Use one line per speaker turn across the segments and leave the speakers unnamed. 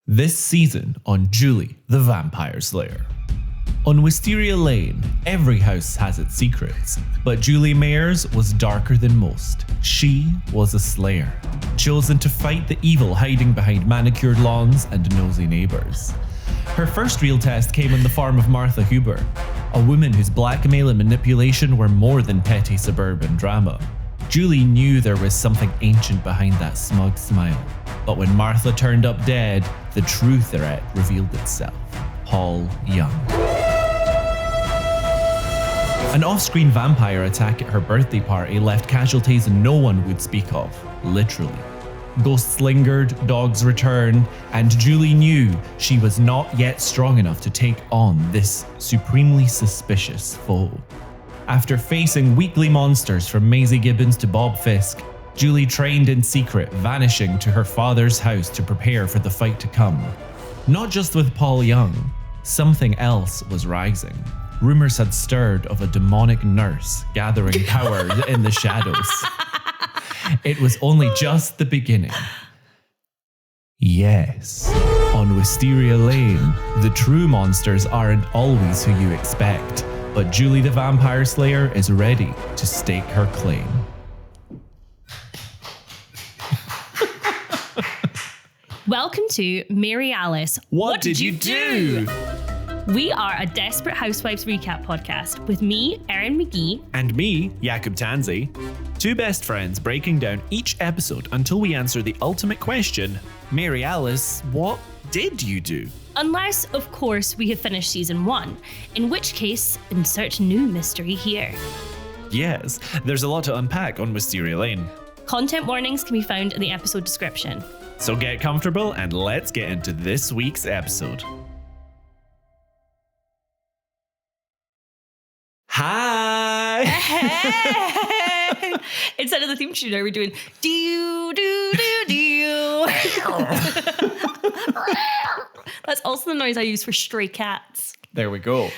This season on Julie, the Vampire Slayer. On Wisteria Lane, every house has its secrets, but Julie Mayer's was darker than most. She was a slayer, chosen to fight the evil hiding behind manicured lawns and nosy neighbours. Her first real test came in the form of Martha Huber, a woman whose blackmail and manipulation were more than petty suburban drama. Julie knew there was something ancient behind that smug smile, but when Martha turned up dead, the true threat revealed itself. Paul Young. An off-screen vampire attack at her birthday party left casualties no one would speak of, literally. Ghosts lingered, dogs returned, and Julie knew she was not yet strong enough to take on this supremely suspicious foe. After facing weekly monsters from Maisie Gibbons to Bob Fisk, Julie trained in secret, vanishing to her father's house to prepare for the fight to come. Not just with Paul Young, something else was rising. Rumors had stirred of a demonic nurse gathering power in the shadows. It was only just the beginning. Yes, on Wisteria Lane, the true monsters aren't always who you expect, but Julie the Vampire Slayer is ready to stake her claim.
Welcome to Mary Alice.
What did you do?
We are a Desperate Housewives recap podcast with me, Erin McGee.
And me, Jakub Tanzi. Two best friends breaking down each episode until we answer the ultimate question, Mary Alice, what did you do?
Unless, of course, we have finished season 1, in which case, insert new mystery here.
Yes, there's a lot to unpack on Wisteria Lane.
Content warnings can be found in the episode description.
So get comfortable and let's get into this week's episode. Hi!
Hey! Instead of the theme tune, we're doing do. That's also the noise I use for stray cats.
There we go.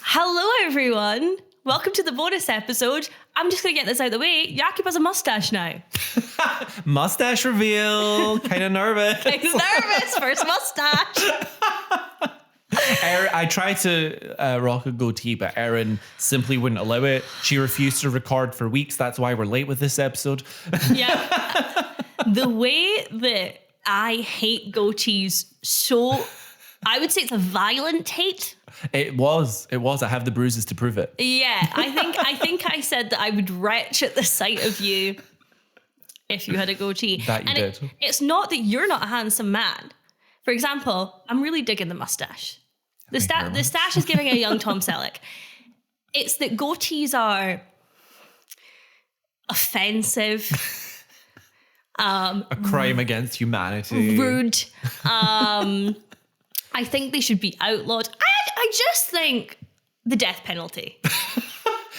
Hello, everyone. Welcome to the bonus episode. I'm just going to get this out of the way. Jakub has a mustache now.
Mustache reveal. Kind of nervous.
He's nervous for his mustache.
I tried to rock a goatee, but Erin simply wouldn't allow it. She refused to record for weeks. That's why we're late with this episode.
Yeah. The way that I hate goatees so... I would say it's a violent hate.
It was. I have the bruises to prove it.
Yeah, I think I said that I would retch at the sight of you if you had a goatee.
That you did.
It's not that you're not a handsome man. For example, I'm really digging the mustache. The stash is giving a young Tom Selleck. It's that goatees are offensive.
A crime against humanity.
Rude. I think they should be outlawed. I just think the death penalty.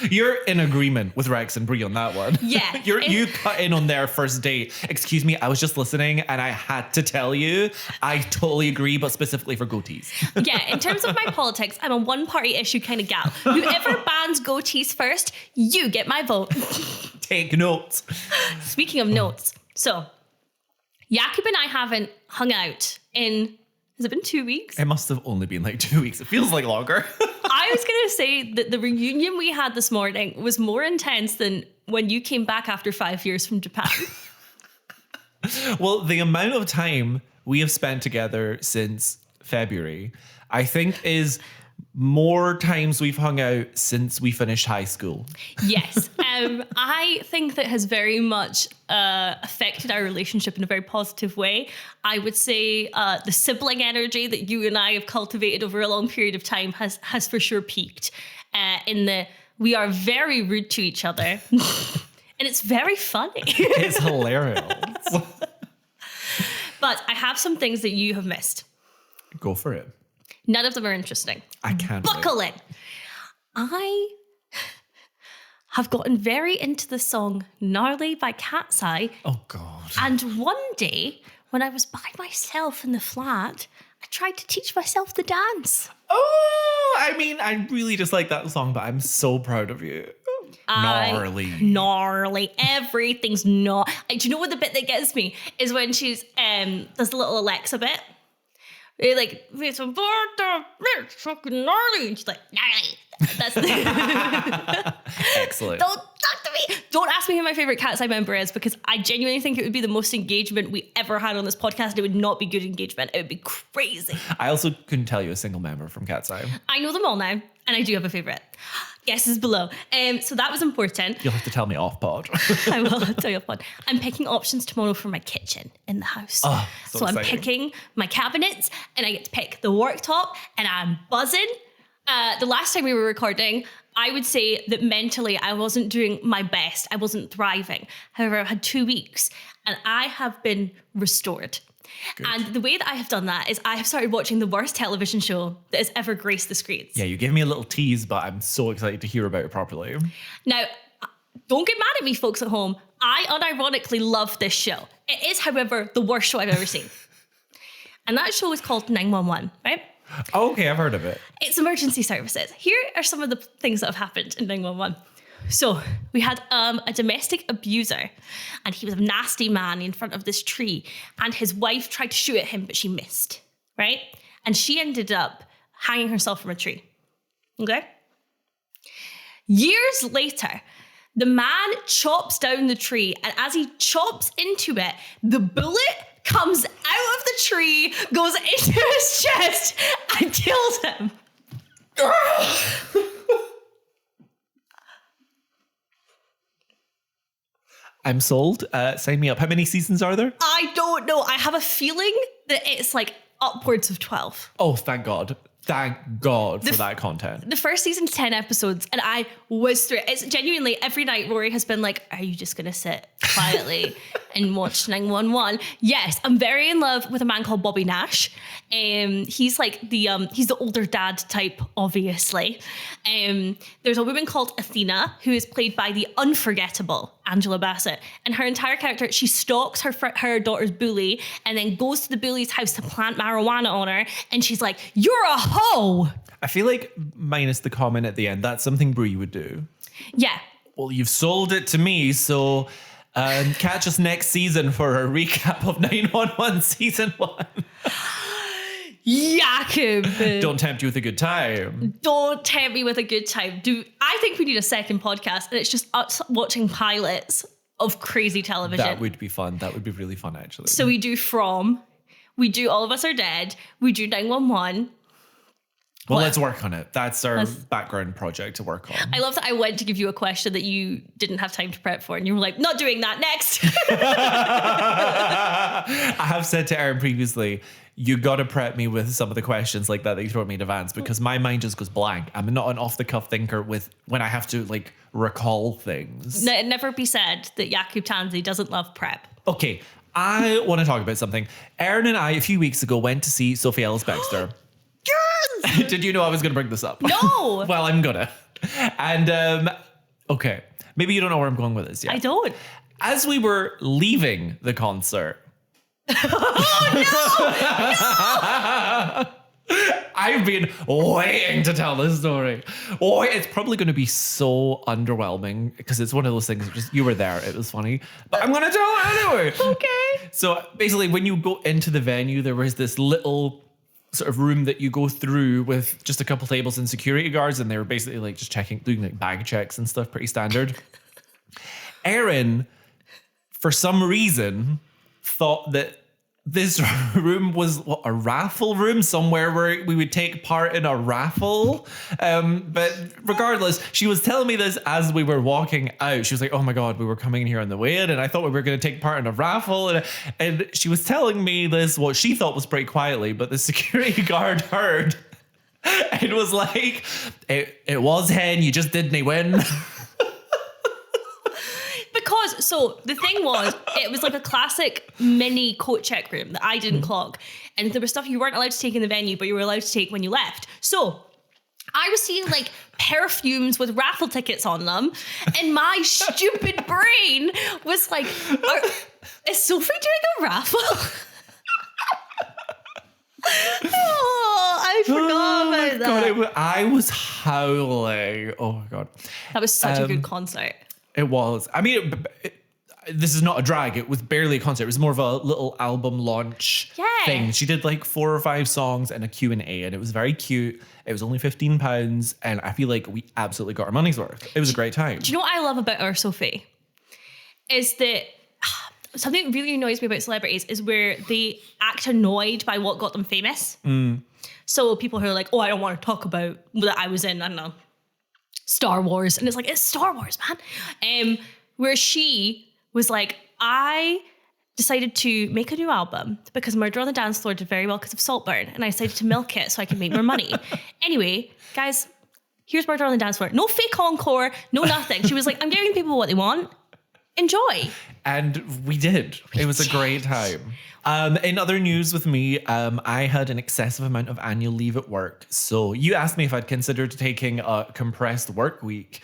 You're in agreement with Rex and Brie on that one.
Yeah.
You cut in on their first date. Excuse me, I was just listening and I had to tell you, I totally agree, but specifically for goatees.
Yeah, in terms of my politics, I'm a one-party issue kind of gal. Whoever bans goatees first, you get my vote.
Take notes.
Speaking of notes, so Jakub and I haven't hung out in... Has it been 2 weeks?
It must have only been like 2 weeks. It feels like longer.
I was going to say that the reunion we had this morning was more intense than when you came back after 5 years from Japan.
Well, the amount of time we have spent together since February, I think is more times we've hung out since we finished high school.
Yes. I think that has very much affected our relationship in a very positive way. I would say the sibling energy that you and I have cultivated over a long period of time has for sure peaked in the we are very rude to each other. And it's very funny.
It's hilarious.
But I have some things that you have missed.
Go for it.
None of them are interesting.
I can't.
Buckle in. I have gotten very into the song Gnarly by Cat's Eye.
Oh, God.
And one day, when I was by myself in the flat, I tried to teach myself the dance.
Oh, I mean, I really just like that song, but I'm so proud of you.
Gnarly. Everything's not. Do you know what the bit that gets me is when she's does the little Alexa bit? He like, it's a bird, it's fucking gnarly. And she's like, gnarly. That's the
Excellent.
Don't talk to me. Don't ask me who my favorite Cat's Eye member is, because I genuinely think it would be the most engagement we ever had on this podcast. It would not be good engagement. It would be crazy.
I also couldn't tell you a single member from Cat's Eye.
I know them all now, and I do have a favorite. Guesses below. So that was important.
You'll have to tell me off pod.
I will tell you off pod. I'm picking options tomorrow for my kitchen in the house.
Oh, so
I'm
exciting.
picking my cabinets, and I get to pick the worktop, and I'm buzzing. The last time we were recording, I would say that mentally I wasn't doing my best. I wasn't thriving. However, I've had 2 weeks and I have been restored. Good. And the way that I have done that is I have started watching the worst television show that has ever graced the screens.
Yeah, you gave me a little tease, but I'm so excited to hear about it properly.
Now, don't get mad at me, folks at home. I unironically love this show. It is, however, the worst show I've ever seen. And that show is called 911, right?
Oh, okay, I've heard of it.
It's emergency services. Here are some of the things that have happened in 911. So we had a domestic abuser, and he was a nasty man in front of this tree, and his wife tried to shoot at him, but she missed, right? And she ended up hanging herself from a tree, okay? Years later, the man chops down the tree, and as he chops into it, the bullet comes out of the tree, goes into his chest, and kills him.
I'm sold. Sign me up. How many seasons are there?
I don't know. I have a feeling that it's like upwards of 12.
Oh, thank God. Thank God for that content.
The first season's 10 episodes, and I whizzed through it. It's genuinely, every night Rory has been like, are you just going to sit quietly and watch 911? Yes, I'm very in love with a man called Bobby Nash. He's like he's the older dad type, obviously. There's a woman called Athena, who is played by the unforgettable Angela Bassett. And her entire character, she stalks her daughter's bully and then goes to the bully's house to plant marijuana on her. And she's like, you're a hoe.
I feel like, minus the comment at the end, that's something Brie would do.
Yeah.
Well, you've sold it to me, so catch us next season for a recap of 911 season 1.
Jakub.
Don't tempt you with a good time.
Don't tempt me with a good time. I think we need a second podcast, and it's just us watching pilots of crazy television.
That would be fun. That would be really fun, actually.
So we do From, we do All of Us Are Dead, we do 911.
Well, let's work on it. That's our background project to work on.
I love that I went to give you a question that you didn't have time to prep for, and you were like, not doing that, next.
I have said to Erin previously, you got to prep me with some of the questions like that you throw at me in advance, because my mind just goes blank. I'm not an off-the-cuff thinker when I have to like recall things.
No, it never be said that Jakub Tanzi doesn't love prep.
Okay, I want to talk about something. Erin and I, a few weeks ago, went to see Sophie Ellis-Bextor.
Yes!
Did you know I was going to bring this up?
No!
Well, I'm gonna. And, okay, maybe you don't know where I'm going with this yet.
I don't.
As we were leaving the concert...
Oh, no!
I've been waiting to tell this story. Oh, it's probably going to be so underwhelming because it's one of those things. Just you were there. It was funny, but I'm going to tell it anyway.
Okay.
So basically, when you go into the venue, there was this little sort of room that you go through with just a couple tables and security guards, and they were basically like just doing like bag checks and stuff, pretty standard. Erin, for some reason, thought that this room was a raffle room, somewhere where we would take part in a raffle. But regardless, she was telling me this as we were walking out. She was like, oh my God, we were coming in here on the way in, and I thought we were going to take part in a raffle. And she was telling me this, what she thought was pretty quietly, but the security guard heard. It was like, it was hen, you just didn't win.
Because, so the thing was, it was like a classic mini coat check room that I didn't clock. And there was stuff you weren't allowed to take in the venue, but you were allowed to take when you left. So I was seeing like perfumes with raffle tickets on them. And my stupid brain was like, is Sophie doing a raffle? Oh, I forgot about that.
God, I was howling. Oh my God.
That was such a good concert.
It was. I mean, this is not a drag. It was barely a concert. It was more of a little album launch thing. She did like 4 or 5 songs and a Q&A, and it was very cute. It was only £15, and I feel like we absolutely got our money's worth. It was a great time.
Do you know what I love about our Sophie? Is that something that really annoys me about celebrities is where they act annoyed by what got them famous. So people who are like, oh, I don't want to talk about that I was in, I don't know, Star Wars. And it's like, it's Star Wars, man. Where she was like, I decided to make a new album because Murder on the Dance Floor did very well because of Saltburn. And I decided to milk it so I could make more money. Anyway, guys, here's Murder on the Dance Floor. No fake encore, no nothing. She was like, I'm giving people what they want. Enjoy.
And we did. It was a great time. In other news with me, I had an excessive amount of annual leave at work. So you asked me if I'd considered taking a compressed work week.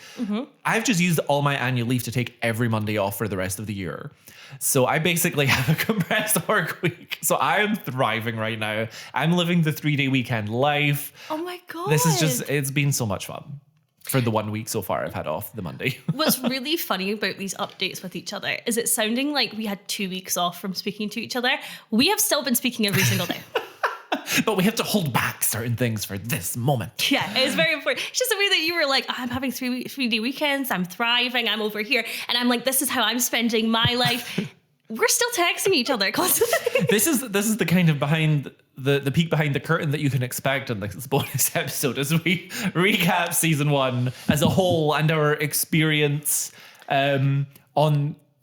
I've just used all my annual leave to take every Monday off for the rest of the year. So I basically have a compressed work week. So I am thriving right now. I'm living the 3-day weekend life.
Oh my God.
This is just, it's been so much fun. For the 1 week so far I've had off, the Monday.
What's really funny about these updates with each other is it sounding like we had 2 weeks off from speaking to each other. We have still been speaking every single day.
But we have to hold back certain things for this moment.
Yeah, it's very important. It's just the way that you were like, I'm having 3-day weekends, I'm thriving, I'm over here. And I'm like, this is how I'm spending my life. We're still texting each other constantly.
This is the kind of behind the peek behind the curtain that you can expect in this bonus episode as we recap season 1 as a whole and our experience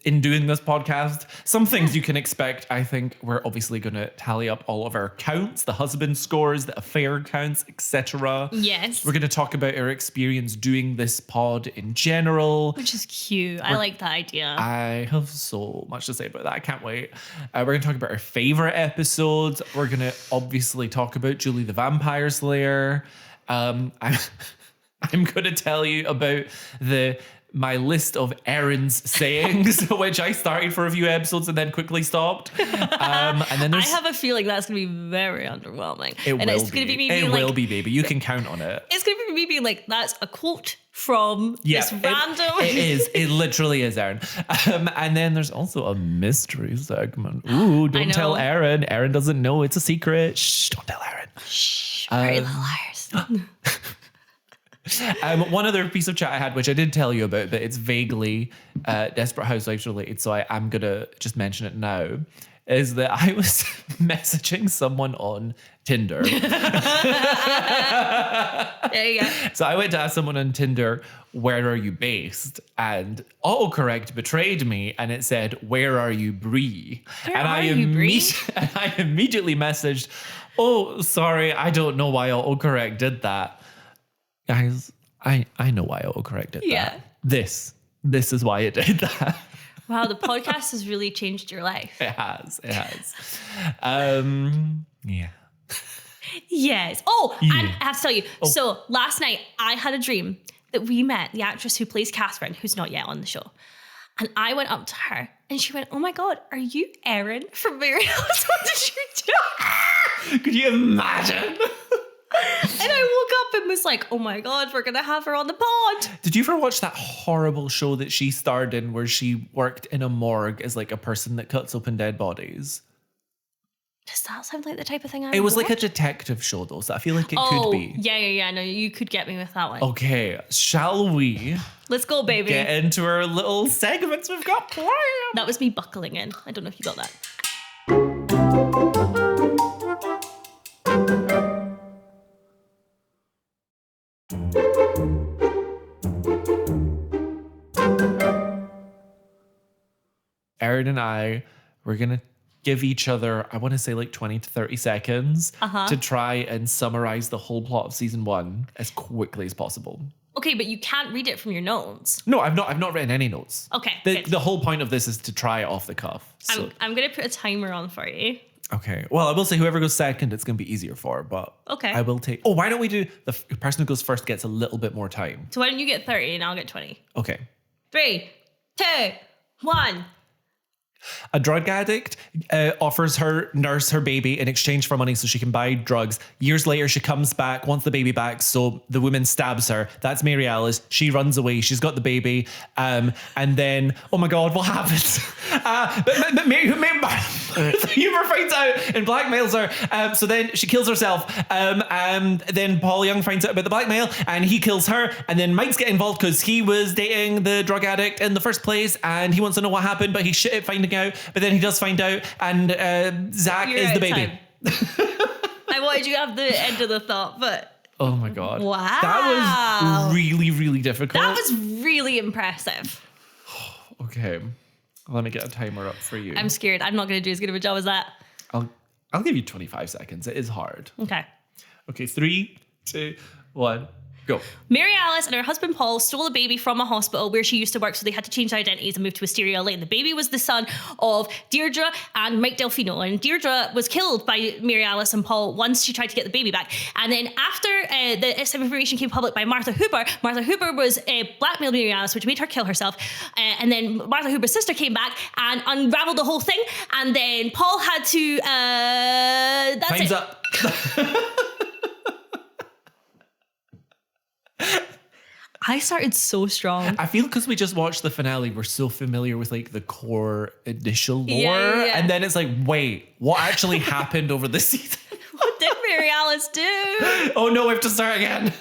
in doing this podcast. Some things you can expect, I think. We're obviously going to tally up all of our counts, the husband scores, the affair counts, etc.
Yes.
We're going to talk about our experience doing this pod in general.
Which is cute. I like that idea.
I have so much to say about that. I can't wait. We're going to talk about our favorite episodes. We're going to obviously talk about Julie the Vampire Slayer. I'm going to tell you about my list of Erin's sayings, which I started for a few episodes and then quickly stopped. And then
I have a feeling that's going to be very underwhelming.
It will be, baby. You can count on it.
It's going to be me being like, that's a quote from this random...
It is. It literally is, Erin. And then there's also a mystery segment. Ooh, don't tell Erin. Erin doesn't know. It's a secret. Shh, don't tell Erin.
Shh, very little liars.
One other piece of chat I had, which I did tell you about, but it's vaguely Desperate Housewives related, so I am going to just mention it now, is that I was messaging someone on Tinder.
There you go.
So I went to ask someone on Tinder, where are you based? And autocorrect betrayed me, and it said, where are you, Brie? And I immediately messaged, oh, sorry, I don't know why autocorrect did that. Guys, I know why autocorrect did that. This is why it did that.
Wow, the podcast has really changed your life.
It has. Yeah.
Yes. Oh, and I have to tell you. Oh. So last night I had a dream that we met the actress who plays Catherine, who's not yet on the show. And I went up to her and she went, oh my God, are you Erin from Mary? What did you do?
Could you imagine?
And I woke up and was like, oh my God, we're going to have her on the pod.
Did you ever watch that horrible show that she starred in where she worked in a morgue as like a person that cuts open dead bodies?
Does that sound like the type of thing I would
It was
watch?
like a detective show though, so I feel like it could be.
Yeah. No, you could get me with that one.
Okay, shall we?
Let's go, baby.
Get into our little segments we've got planned.
That was me buckling in. I don't know if you got that.
Erin and I, we're going to give each other, I want to say like 20 to 30 seconds to try and summarize the whole plot of season 1 as quickly as possible.
Okay, but you can't read it from your notes.
No, I've not written any notes.
Okay.
The whole point of this is to try it off the cuff. So.
I'm going to put a timer on for you.
Okay. Well, I will say whoever goes second, it's going to be easier for, but
okay.
I will take... Oh, why don't we do... The person who goes first gets a little bit more time.
So why don't you get 30 and I'll get 20?
Okay.
3, 2, 1...
A drug addict offers her nurse her baby in exchange for money so she can buy drugs. Years later, she comes back, wants the baby back, so the woman stabs her. That's Mary Alice. She runs away. She's got the baby. And then, oh my God, what happens? But Mary Huber finds out and blackmails her. So then she kills herself. And then Paul Young finds out about the blackmail and he kills her. And then Mike's getting involved because he was dating the drug addict in the first place and he wants to know what happened, but he's shit at finding out, but then he does find out, and Zach is the baby.
I wanted you to have the end of the thought, but
oh my God.
Wow.
That was really, really difficult.
That was really impressive.
Okay. Let me get a timer up for you.
I'm scared. I'm not going to do as good of a job as that.
I'll give you 25 seconds. It is hard.
Okay.
Okay, 3, 2, 1. Go.
Mary Alice and her husband Paul stole a baby from a hospital where she used to work, so they had to change identities and move to Wisteria Lane. The baby was the son of Deirdre and Mike Delfino, and Deirdre was killed by Mary Alice and Paul once she tried to get the baby back. And then after this information came public by Martha Hooper was blackmailed Mary Alice, which made her kill herself. And then Martha Hooper's sister came back and unraveled the whole thing. And then Paul had to... that's
Time's
it.
up.
I started so strong.
I feel because we just watched the finale, we're so familiar with like the core initial lore.
Yeah.
And then it's like, wait, what actually happened over the season?
What did Mary Alice do?
Oh no, we have to start again.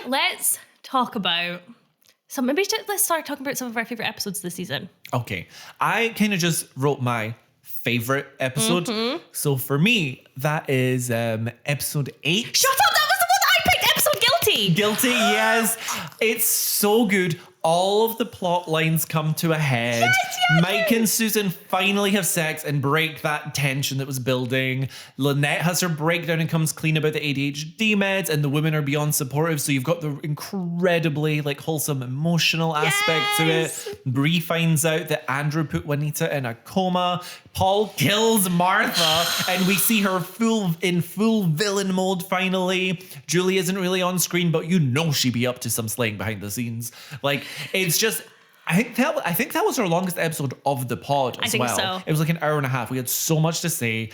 Let's talk about... let's start talking about some of our favorite episodes this season.
Okay. I kind of just wrote my favorite episode.
Mm-hmm.
So for me, that is episode 8.
Shut up! That was the one that I picked! Episode Guilty!
Guilty, yes. It's so good. All of the plot lines come to a head.
Yes.
Mike and Susan finally have sex and break that tension that was building. Lynette has her breakdown and comes clean about the ADHD meds, and the women are beyond supportive. So you've got the incredibly like wholesome emotional aspect to it. Bree finds out that Andrew put Juanita in a coma. Paul kills Martha, and we see her in full villain mode finally. Julie isn't really on screen, but you know she'd be up to some slaying behind the scenes. Like, it's just... I think that was our longest episode of the pod as well.
I think so.
It was like an hour and a half. We had so much to say.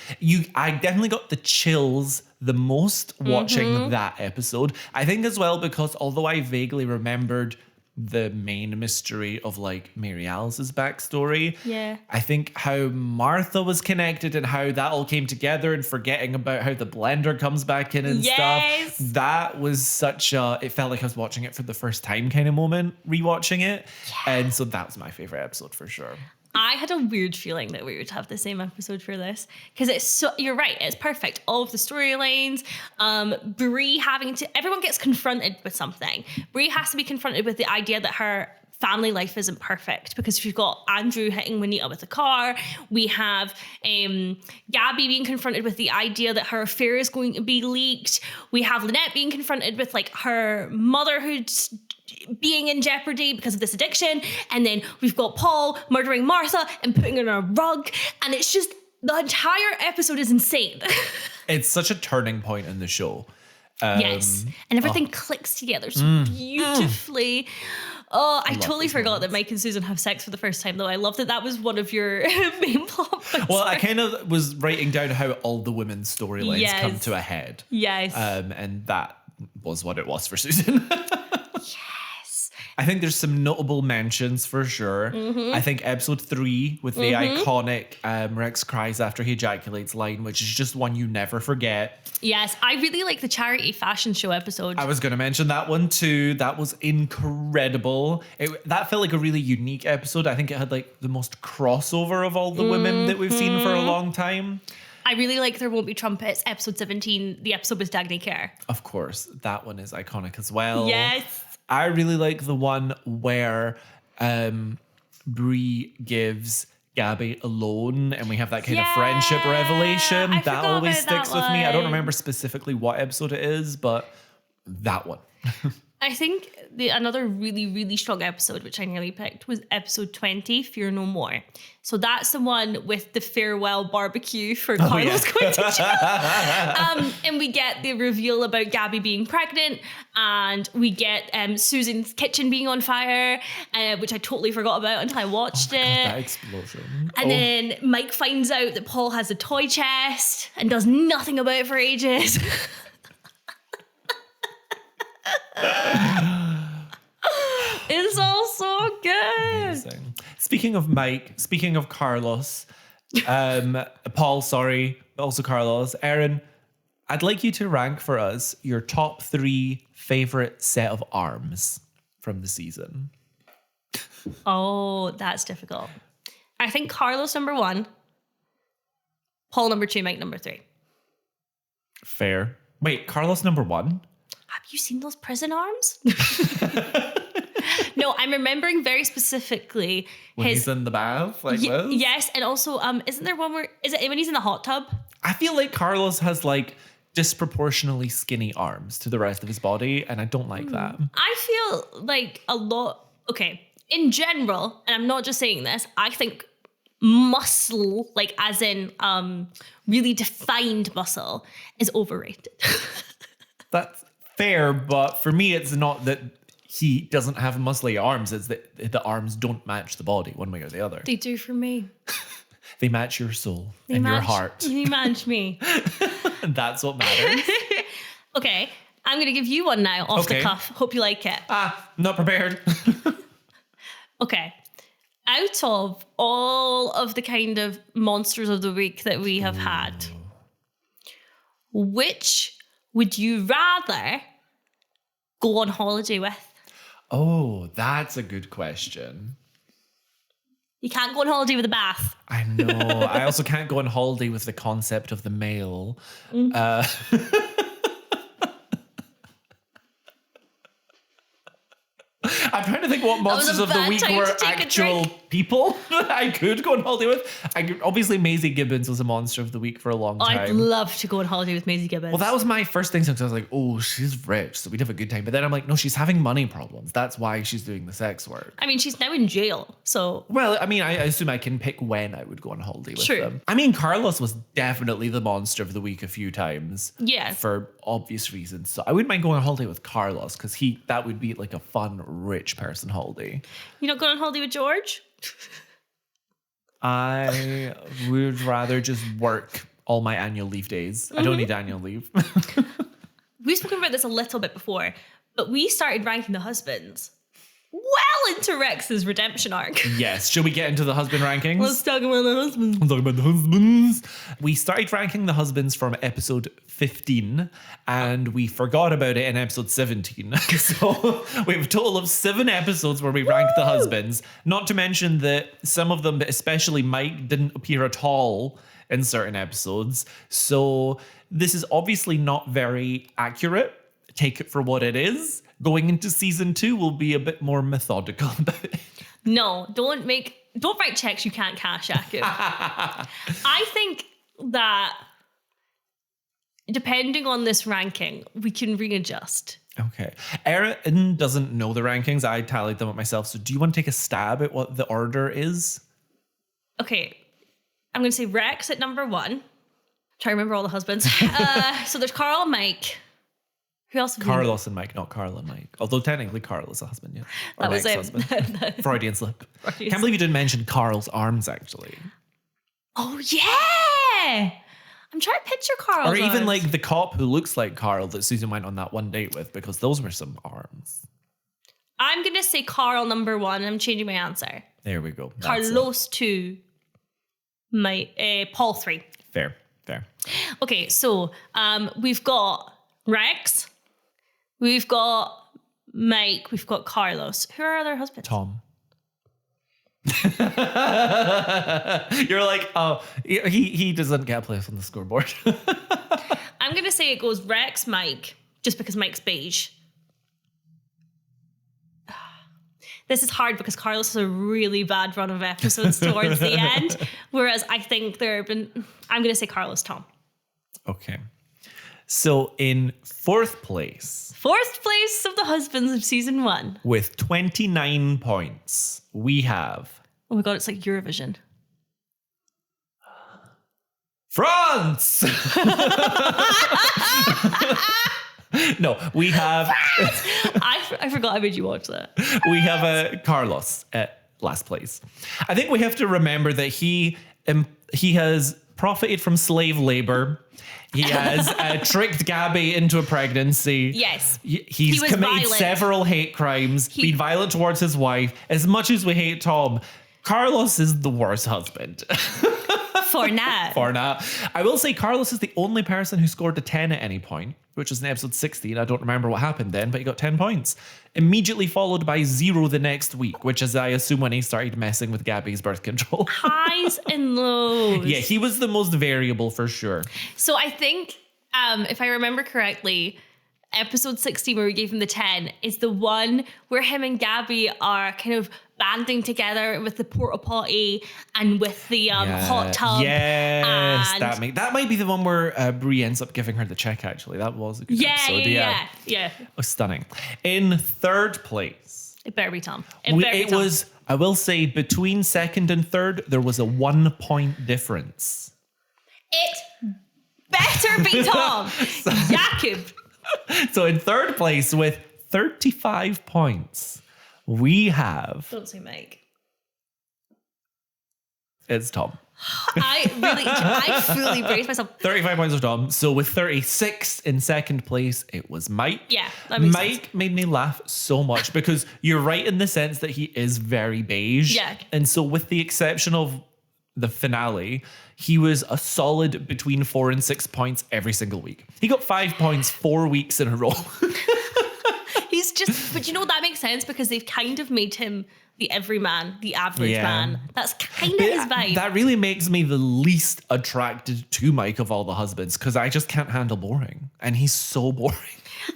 I definitely got the chills the most watching that episode. I think as well because although I vaguely remembered the main mystery of like Mary Alice's backstory.
Yeah.
I think how Martha was connected and how that all came together and forgetting about how the blender comes back in and stuff. That was such a, it felt like I was watching it for the first time kind of moment, rewatching it. Yeah. And so that was my favorite episode for sure.
I had a weird feeling that we would have the same episode for this because it's so, you're right, it's perfect. All of the storylines, Bree everyone gets confronted with something. Bree has to be confronted with the idea that her family life isn't perfect because we've got Andrew hitting Juanita with a car. We have Gabby being confronted with the idea that her affair is going to be leaked. We have Lynette being confronted with like her motherhood's being in jeopardy because of this addiction. And then we've got Paul murdering Martha and putting her in a rug. And it's just, the entire episode is insane.
It's such a turning point in the show.
Yes. And everything clicks together so beautifully. Oh, I totally forgot that Mike and Susan have sex for the first time, though. I love that that was one of your main plot points.
Well, I kind of was writing down how all the women's storylines come to a head.
Yes.
And that was what it was for Susan.
Yes.
I think there's some notable mentions for sure. I think episode 3 with the iconic Rex cries after he ejaculates line, which is just one you never forget.
Yes, I really like the charity fashion show episode.
I was going to mention that one too. That was incredible. That felt like a really unique episode. I think it had like the most crossover of all the women that we've seen for a long time.
I really like There Won't Be Trumpets, episode 17. The episode was Dagny Care.
Of course, that one is iconic as well.
Yes.
I really like the one where Bree gives Gabby a loan and we have that kind of friendship revelation. That always sticks with me. I don't remember specifically what episode it is, but that one.
I think another really, really strong episode, which I nearly picked, was episode 20, Fear No More. So that's the one with the farewell barbecue for Carlos going to jail. And we get the reveal about Gabby being pregnant, and we get Susan's kitchen being on fire, which I totally forgot about until I watched it. God,
that explosion.
And then Mike finds out that Paul has a toy chest and does nothing about it for ages. It's all so good.
Amazing. Speaking of Mike, speaking of Carlos, Paul, sorry, but also Carlos, Erin, I'd like you to rank for us your top 3 favorite set of arms from the season.
Oh, that's difficult. I think Carlos number 1, Paul number 2, Mike number 3.
Fair. Wait, Carlos number 1?
Have you seen those prison arms? No, I'm remembering very specifically
when he's in the bath, like this?
Yes, and also, isn't there one where, is it when he's in the hot tub?
I feel like Carlos has like disproportionately skinny arms to the rest of his body, and I don't like that.
I feel like a lot, okay, in general, and I'm not just saying this, I think muscle, like as in really defined muscle, is overrated.
That's fair, but for me, it's not that he doesn't have muscly arms, it's that the arms don't match the body one way or the other.
They do for me.
They match your soul and your heart.
They match me.
And that's what matters.
Okay, I'm going to give you one now off the cuff. Hope you like it.
Not prepared.
Okay. Out of all of the kind of monsters of the week that we have had, which would you rather go on holiday with?
Oh, that's a good question.
You can't go on holiday with a bath.
I know. I also can't go on holiday with the concept of the male. I'm trying to think what monsters of the week were actual people that I could go on holiday with. Obviously, Maisie Gibbons was a monster of the week for a long time.
I'd love to go on holiday with Maisie Gibbons.
Well, that was my first thing, because I was like, oh, she's rich, so we'd have a good time. But then I'm like, no, she's having money problems. That's why she's doing the sex work.
I mean, she's now in jail, so...
Well, I mean, I assume I can pick when I would go on holiday with
True.
them. I mean, Carlos was definitely the monster of the week a few times.
Yeah.
For obvious reasons. So I wouldn't mind going on holiday with Carlos, because that would be like a fun, rich person holiday.
You not going on holiday with George?
I would rather just work all my annual leave days. I don't need annual leave.
We've spoken about this a little bit before, but we started ranking the husbands well into Rex's redemption arc.
Yes. Should we get into the husband rankings?
Let's talk about the husbands.
Let's talk about the husbands. We started ranking the husbands from episode 15, and we forgot about it in episode 17. So we have a total of 7 episodes where we ranked the husbands. Not to mention that some of them, but especially Mike, didn't appear at all in certain episodes. So this is obviously not very accurate. Take it for what it is. Going into season 2, we'll be a bit more methodical about it.
No, don't write checks you can't cash, Jakub. I think that depending on this ranking, we can readjust.
Okay. Erin doesn't know the rankings. I tallied them up myself. So do you want to take a stab at what the order is?
Okay. I'm going to say Rex at number 1. Try to remember all the husbands. So there's Carl and Mike. Who else?
Carlos and Mike, not Carl and Mike. Although technically Carl is a husband, yeah. Or
that was
it. Freudian slip. Can't believe you didn't mention Carl's arms, actually.
Oh, yeah! I'm trying to picture Carl's
Or even
arms.
like the cop who looks like Carl that Susan went on that one date with, because those were some arms.
I'm going to say Carl number 1. I'm changing my answer.
There we go.
Carlos 2. Paul 3.
Fair.
Okay, so we've got Rex. We've got Mike. We've got Carlos. Who are their husbands?
Tom. You're like, oh, he doesn't get a place on the scoreboard.
I'm going to say it goes Rex, Mike, just because Mike's beige. This is hard because Carlos has a really bad run of episodes towards the end, whereas I think I'm going to say Carlos, Tom.
Okay. So in fourth place,
of the husbands of season 1.
with 29 points, we have
Oh my God, it's like Eurovision.
France! No, we have...
I forgot I made you watch that.
We have Carlos at last place. I think we have to remember that he has profited from slave labor. He has tricked Gabby into a pregnancy.
Yes.
He's
was
committed
violent.
several hate crimes, been violent towards his wife. As much as we hate Tom, Carlos is the worst husband.
For now.
I will say Carlos is the only person who scored a 10 at any point, which was in episode 16. I don't remember what happened then, but he got 10 points. Immediately followed by 0 the next week, which is, I assume, when he started messing with Gabby's birth control.
Highs and lows.
Yeah, he was the most variable for sure.
So I think, if I remember correctly, episode 16 where we gave him the 10 is the one where him and Gabby are kind of banding together with the porta potty and with the hot tub.
Yes,
and
that might be the one where Brie ends up giving her the check, actually. That was a good episode.
Yeah.
Oh, stunning. In third place.
It better be Tom.
Was, I will say, between second and third, there was a 1 point difference.
It better be Tom. Jakub.
So in third place with 35 points, we have...
Don't say Mike.
It's Tom.
I fully braced myself.
35 points of Tom. So with 36 in second place, it was Mike.
Yeah, that makes sense.
Mike made me laugh so much because you're right in the sense that he is very beige.
Yeah.
And so with the exception of the finale, he was a solid between 4 and 6 points every single week. He got 5 points 4 weeks in a row.
He's just, but you know, that makes sense because they've kind of made him the everyman, the average man. That's kind of his vibe.
That really makes me the least attracted to Mike of all the husbands because I just can't handle boring. And he's so boring.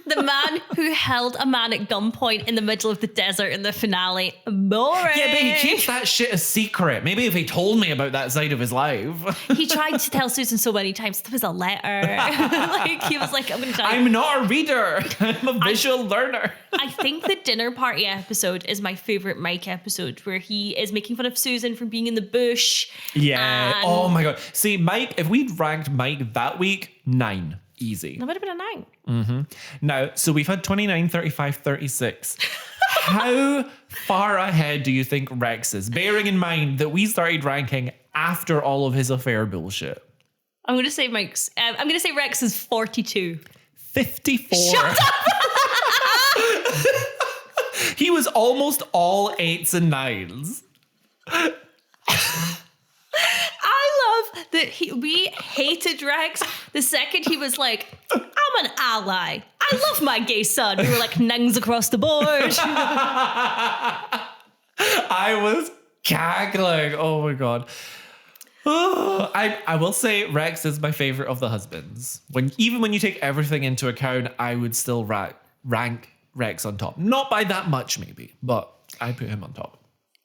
The man who held a man at gunpoint in the middle of the desert in the finale. Boring.
Yeah, but he keeps that shit a secret. Maybe if he told me about that side of his life.
He tried to tell Susan so many times. There was a letter. Like he was like, I'm going to tell you.
I'm not a reader. I'm a visual learner.
I think the dinner party episode is my favorite Mike episode where he is making fun of Susan for being in the bush.
Yeah. Oh my God. See, Mike, if we'd ranked Mike that week, 9. Easy.
That would have been a 9.
Mm-hmm. Now, so we've had 29, 35, 36. How far ahead do you think Rex is? Bearing in mind that we started ranking after all of his affair bullshit.
I'm going to say I'm going to say Rex is 42.
54.
Shut up!
He was almost all 8s and 9s.
I love that we hated Rex the second he was like, I'm an ally. I love my gay son. We were like, nings across the board.
I was cackling. Oh my God. Oh, I will say Rex is my favorite of the husbands. Even when you take everything into account, I would still rank Rex on top. Not by that much maybe, but I put him on top.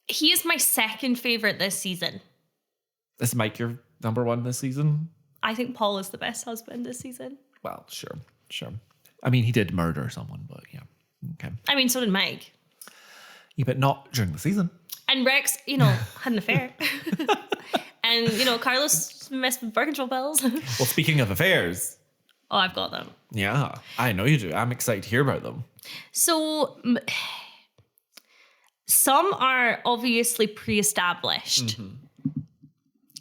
He is my second favorite this season.
Is Mike your number 1 this season?
I think Paul is the best husband this season.
Well, sure. I mean, he did murder someone, but yeah. Okay.
I mean, so did Mike.
Yeah, but not during the season.
And Rex, had an affair. And, Carlos messed with birth control pills.
Well, speaking of affairs.
Oh, I've got them.
Yeah, I know you do. I'm excited to hear about them.
So, some are obviously pre-established. Mm-hmm.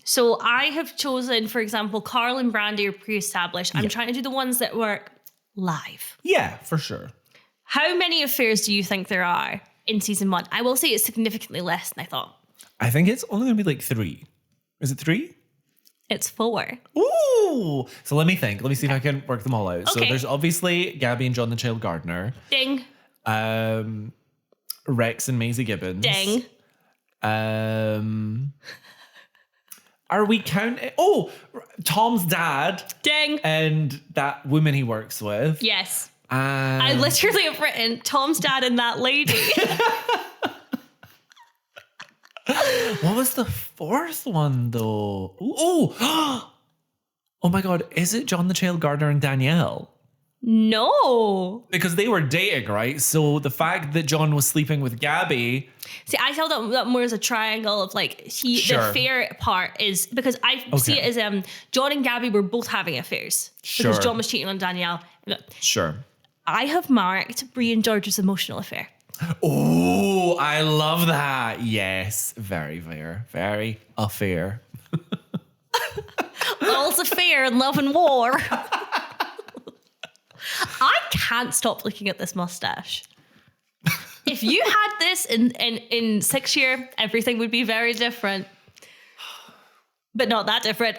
So I have chosen, for example, Carl and Brandy are pre-established. I'm trying to do the ones that work live.
Yeah, for sure.
How many affairs do you think there are in season 1? I will say it's significantly less than I thought.
I think it's only going to be like 3. Is it 3?
It's 4.
Ooh! So let me think. Let me see if I can work them all out.
Okay.
So there's obviously Gabby and John the Child Gardener.
Ding.
Rex and Maisie Gibbons.
Ding.
Are we counting? Oh, Tom's dad.
Ding.
And that woman he works with.
Yes. I literally have written Tom's dad and that lady.
What was the 4th one though? Oh, Oh my God, is it John the Child Gardener and Danielle?
No.
Because they were dating, right? So the fact that John was sleeping with Gabby...
See, I saw that more as a triangle of like, the affair part is, because I see it as John and Gabby were both having affairs.
Sure.
Because John was cheating on Danielle.
Sure.
I have marked Brie and George's emotional affair.
Oh, I love that. Yes, very fair. Very affair.
All's affair in love and war. I can't stop looking at this mustache. If you had this in 6 year, everything would be very different. But not that different.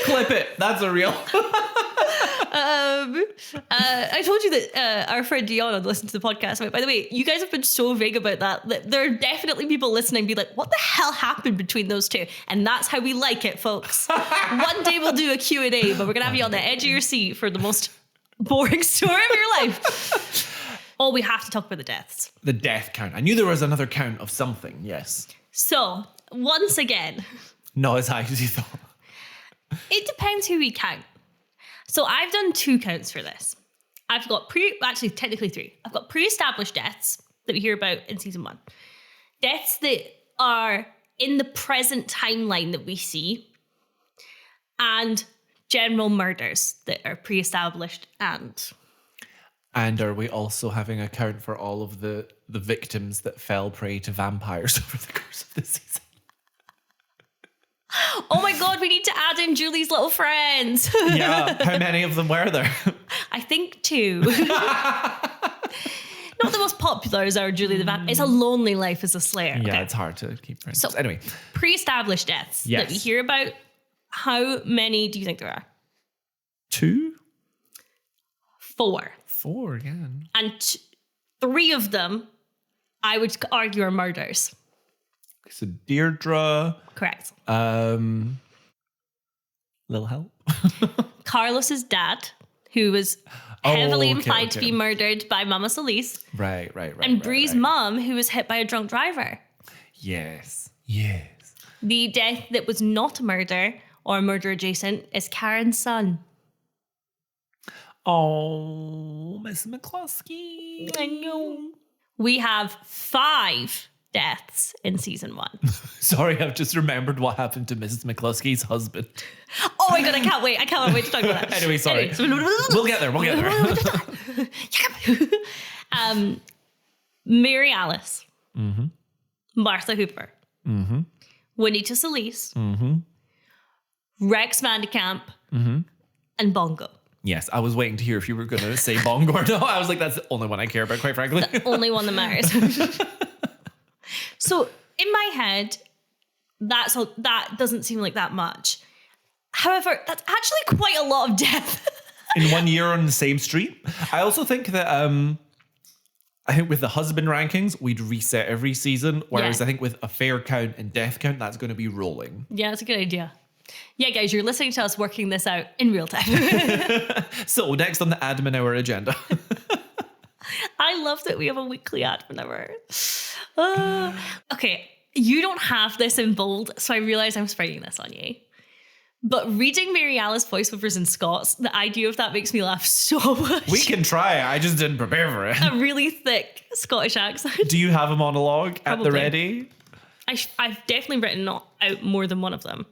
Clip it. That's a real.
I told you that our friend Dion had listened to the podcast. By the way, you guys have been so vague about that there are definitely people listening be like, what the hell happened between those two? And that's how we like it, folks. One day we'll do a Q&A, but we're going to have you on the edge of your seat for the most boring story of your life. Oh, we have to talk about the deaths.
The death count. I knew there was another count of something, yes.
So, once again.
Not as high as you thought.
It depends who we count. So I've done 2 counts for this. I've got actually technically 3. I've got pre-established deaths that we hear about in season 1. Deaths that are in the present timeline that we see. And general murders that are pre-established and...
And are we also having a count for all of the victims that fell prey to vampires over the course of the season?
Oh my God, we need to add in Julie's little friends.
Yeah, how many of them were there?
I think 2. Not the most popular is our Julie the Vampire. It's a lonely life as a slayer.
Yeah,
okay.
it's hard to keep friends.
So,
anyway.
Pre-established deaths that we hear about, how many do you think there are?
2?
4.
4 again.
And 3 of them, I would argue, are murders.
So Deirdre.
Correct.
Little help.
Carlos's dad, who was heavily implied to be murdered by Mama Solis.
Right.
And Brie's mum, who was hit by a drunk driver.
Yes.
The death that was not a murder or murder adjacent is Karen's son.
Oh, Miss McCluskey.
I know. We have 5 deaths in season 1.
Sorry, I've just remembered what happened to Mrs. McCluskey's husband.
Oh my God, I can't wait to talk about that.
Anyway, sorry. We'll get there.
Mary Alice.
Mm-hmm.
Martha Hooper.
Mm-hmm.
Juanita Solis.
Mm-hmm.
Rex Vandekamp.
Mm-hmm.
And Bongo.
Yes, I was waiting to hear if you were going to say Bongo or no. I was like, that's the only one I care about, quite frankly.
The only one that matters. So in my head, that doesn't seem like that much. However, that's actually quite a lot of death.
In 1 year on the same street. I also think that I think with the husband rankings, we'd reset every season. Whereas I think with affair count and death count, that's going to be rolling.
Yeah, that's a good idea. Yeah, guys, you're listening to us working this out in real time.
So next on the admin hour agenda.
I love that we have a weekly admin hour. Okay, you don't have this in bold, so I realize I'm spraying this on you. But reading Mary Alice voiceovers in Scots, the idea of that makes me laugh so much.
We can try. I just didn't prepare for it.
A really thick Scottish accent.
Do you have a monologue at the
Probably.
ready?
I've definitely written out more than one of them.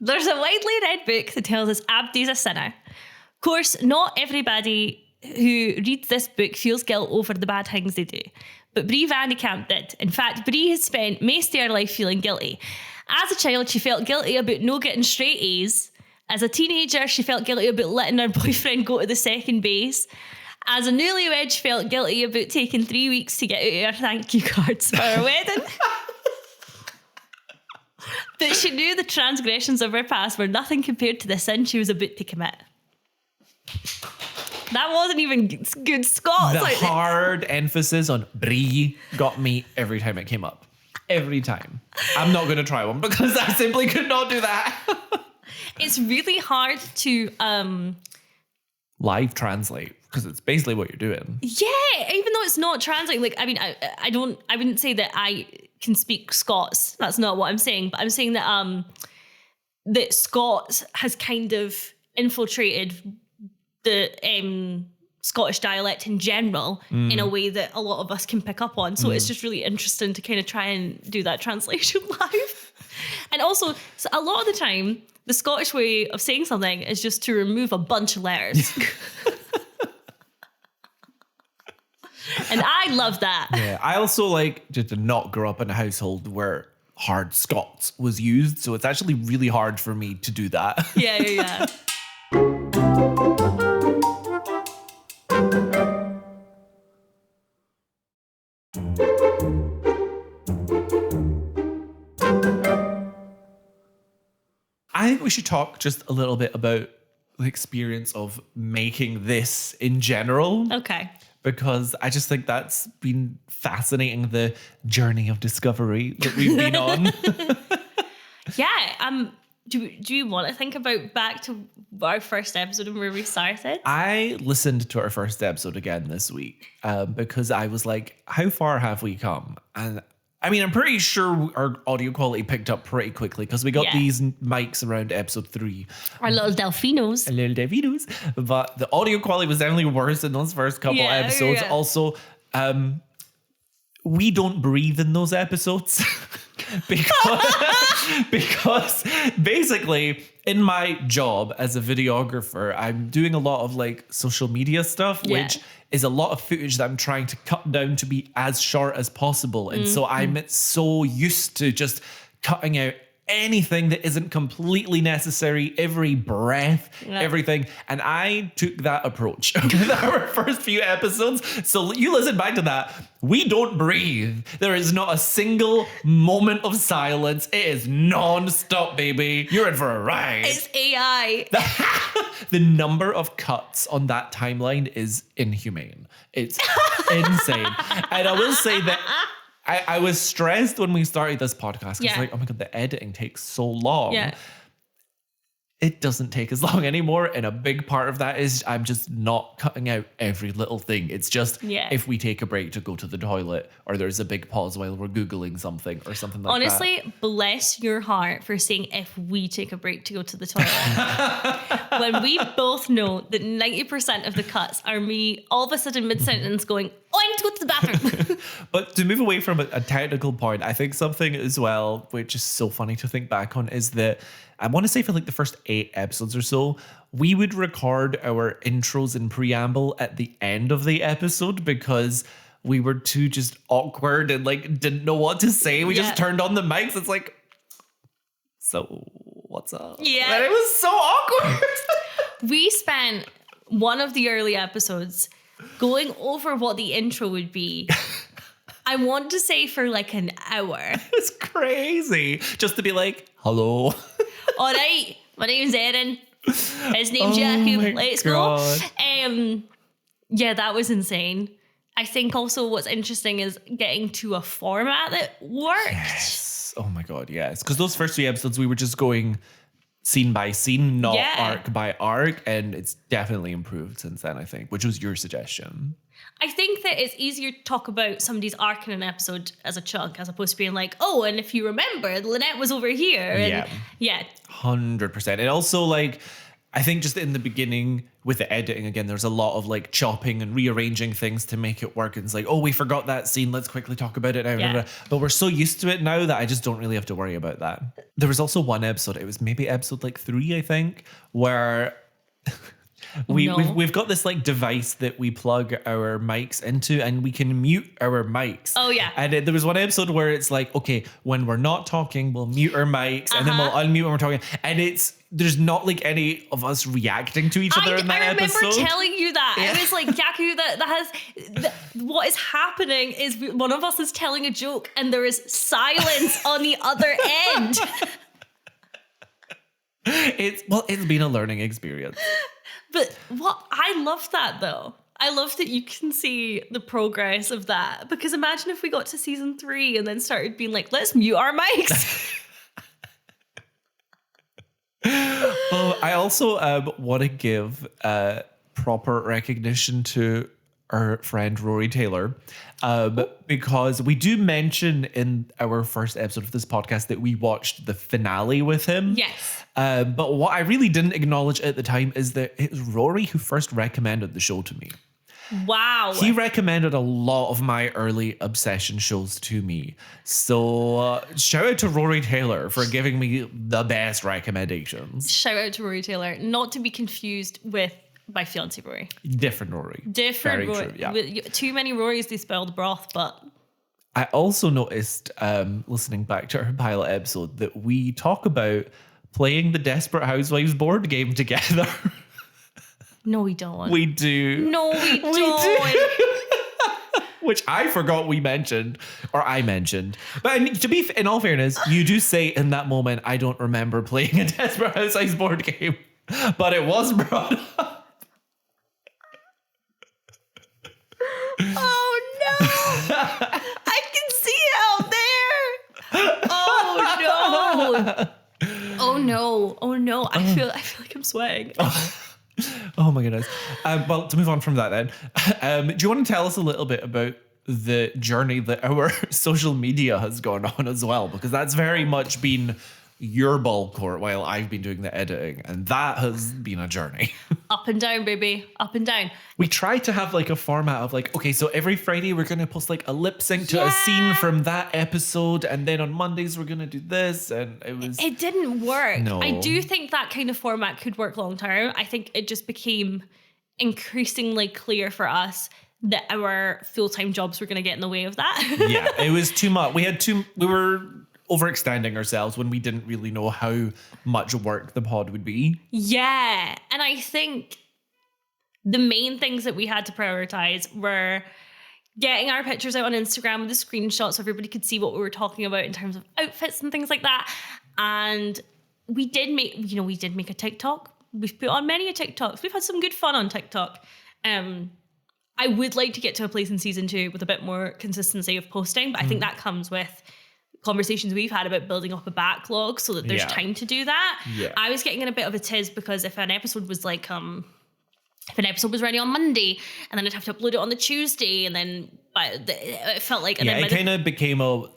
There's a widely read book that tells us Abdi's a sinner. Of course, not everybody who reads this book feels guilt over the bad things they do. But Brie Vandekamp did. In fact, Brie has spent most of her life feeling guilty. As a child, she felt guilty about no getting straight A's. As a teenager, she felt guilty about letting her boyfriend go to the second base. As a newlywed, she felt guilty about taking 3 weeks to get out her thank you cards for her wedding. But she knew the transgressions of her past were nothing compared to the sin she was about to commit. That wasn't even good Scots.
The hard emphasis on Brie got me every time it came up. Every time. I'm not going to try one because I simply could not do that.
It's really hard to
live translate because it's basically what you're doing.
Yeah, even though it's not translating. Like, I mean, I wouldn't say that I can speak Scots. That's not what I'm saying, but I'm saying that that Scots has kind of infiltrated the Scottish dialect in general in a way that a lot of us can pick up on. So it's just really interesting to kind of try and do that translation live. And also, so a lot of the time, the Scottish way of saying something is just to remove a bunch of letters. And I love that.
Yeah, I also like just to not grow up in a household where hard Scots was used. So it's actually really hard for me to do that.
Yeah.
I think we should talk just a little bit about the experience of making this in general.
Okay.
Because I just think that's been fascinating, the journey of discovery that we've been on.
Yeah. Do you want to think about back to our first episode and where we started?
I listened to our first episode again this week because I was like, how far have we come? And I mean, I'm pretty sure our audio quality picked up pretty quickly because we got these mics around episode 3.
Our little Delfinos.
But the audio quality was definitely worse in those first couple episodes.
Yeah.
Also, we don't breathe in those episodes because basically in my job as a videographer, I'm doing a lot of like social media stuff, which is a lot of footage that I'm trying to cut down to be as short as possible. And so I'm so used to just cutting out anything that isn't completely necessary, every breath, everything. And I took that approach with our first few episodes. So you listen back to that. We don't breathe. There is not a single moment of silence. It is non-stop, baby. You're in for a ride.
It's AI.
The number of cuts on that timeline is inhumane. It's insane. And I will say that I was stressed when we started this podcast because like, oh my God, the editing takes so long.
Yeah.
It doesn't take as long anymore. And a big part of that is I'm just not cutting out every little thing. It's just if we take a break to go to the toilet or there's a big pause while we're Googling something or something like that.
Honestly, bless your heart for saying if we take a break to go to the toilet. When we both know that 90% of the cuts are me all of a sudden mid-sentence going, oh, I need to go to the bathroom.
But to move away from a technical point, I think something as well, which is so funny to think back on, is that I want to say for like the first 8 episodes or so, we would record our intros and preamble at the end of the episode because we were too just awkward and like didn't know what to say. We just turned on the mics. It's like, so what's up?
Yeah.
And it was so awkward.
We spent one of the early episodes going over what the intro would be. I want to say for like an hour.
It's crazy. Just to be like, hello.
All right, my name's Erin. His name's Jakub. Let's go. Yeah, that was insane. I think also what's interesting is getting to a format that worked.
Yes. Oh my God, yes. Because those first 3 episodes, we were just going scene by scene, not arc by arc. And it's definitely improved since then, I think, which was your suggestion.
I think that it's easier to talk about somebody's arc in an episode as a chunk, as opposed to being like, oh, and if you remember, Lynette was over here. And
100%. And also, like, I think just in the beginning with the editing, again, there's a lot of like chopping and rearranging things to make it work. And it's like, oh, we forgot that scene. Let's quickly talk about it now.
Yeah.
But we're so used to it now that I just don't really have to worry about that. There was also one episode, it was maybe episode like 3, I think, where we've got this like device that we plug our mics into and we can mute our mics.
Oh yeah.
And there was one episode where it's like, okay, when we're not talking, we'll mute our mics and then we'll unmute when we're talking. And there's not like any of us reacting to each other in that episode.
I remember telling you that. Yeah. It was like, Jakub, what is happening is one of us is telling a joke and there is silence on the other end.
It's been a learning experience.
But I love that though. I love that you can see the progress of that, because imagine if we got to season 3 and then started being like, let's mute our mics.
I also want to give proper recognition to our friend Rory Taylor, because we do mention in our first episode of this podcast that we watched the finale with him.
Yes.
But what I really didn't acknowledge at the time is that it was Rory who first recommended the show to me.
Wow.
He recommended a lot of my early Obsession shows to me. So shout out to Rory Taylor for giving me the best recommendations.
Shout out to Rory Taylor. Not to be confused with my fiancé Rory.
Different Rory.
Different
Very
Rory.
true, yeah.
With too many Rorys, they spell the broth, but...
I also noticed, listening back to our pilot episode, that we talk about playing the Desperate Housewives board game together.
No, we don't.
We do.
No, we don't.
Which I forgot we mentioned, or I mentioned. But to be in all fairness, you do say in that moment, I don't remember playing a Desperate Housewives board game, but it was brought up.
Oh no! I can see it out there. Oh no! Oh no! Oh no! I feel like I'm sweating.
Oh my goodness. Well, to move on from that then, do you want to tell us a little bit about the journey that our social media has gone on as well? Because that's very much been your ball court while I've been doing the editing, and that has been a journey.
Up and down, baby. Up and down.
We tried to have like a format of like, okay, so every Friday we're going to post like a lip sync to a scene from that episode, and then on Mondays we're going to do this, and it
didn't work.
No.
I do think that kind of format could work long term. I think it just became increasingly clear for us that our full-time jobs were going to get in the way of that.
Yeah, it was too much. We were overextending ourselves when we didn't really know how much work the pod would be.
Yeah. And I think the main things that we had to prioritize were getting our pictures out on Instagram with the screenshots so everybody could see what we were talking about in terms of outfits and things like that. And we did make a TikTok. We've put on many a TikToks. We've had some good fun on TikTok. I would like to get to a place in season 2 with a bit more consistency of posting, but I think that comes with conversations we've had about building up a backlog so that there's time to do that.
Yeah.
I was getting in a bit of a tiz because if an episode was like, if an episode was ready on Monday and then I'd have to upload it on the Tuesday and then it felt like...
it kind of became a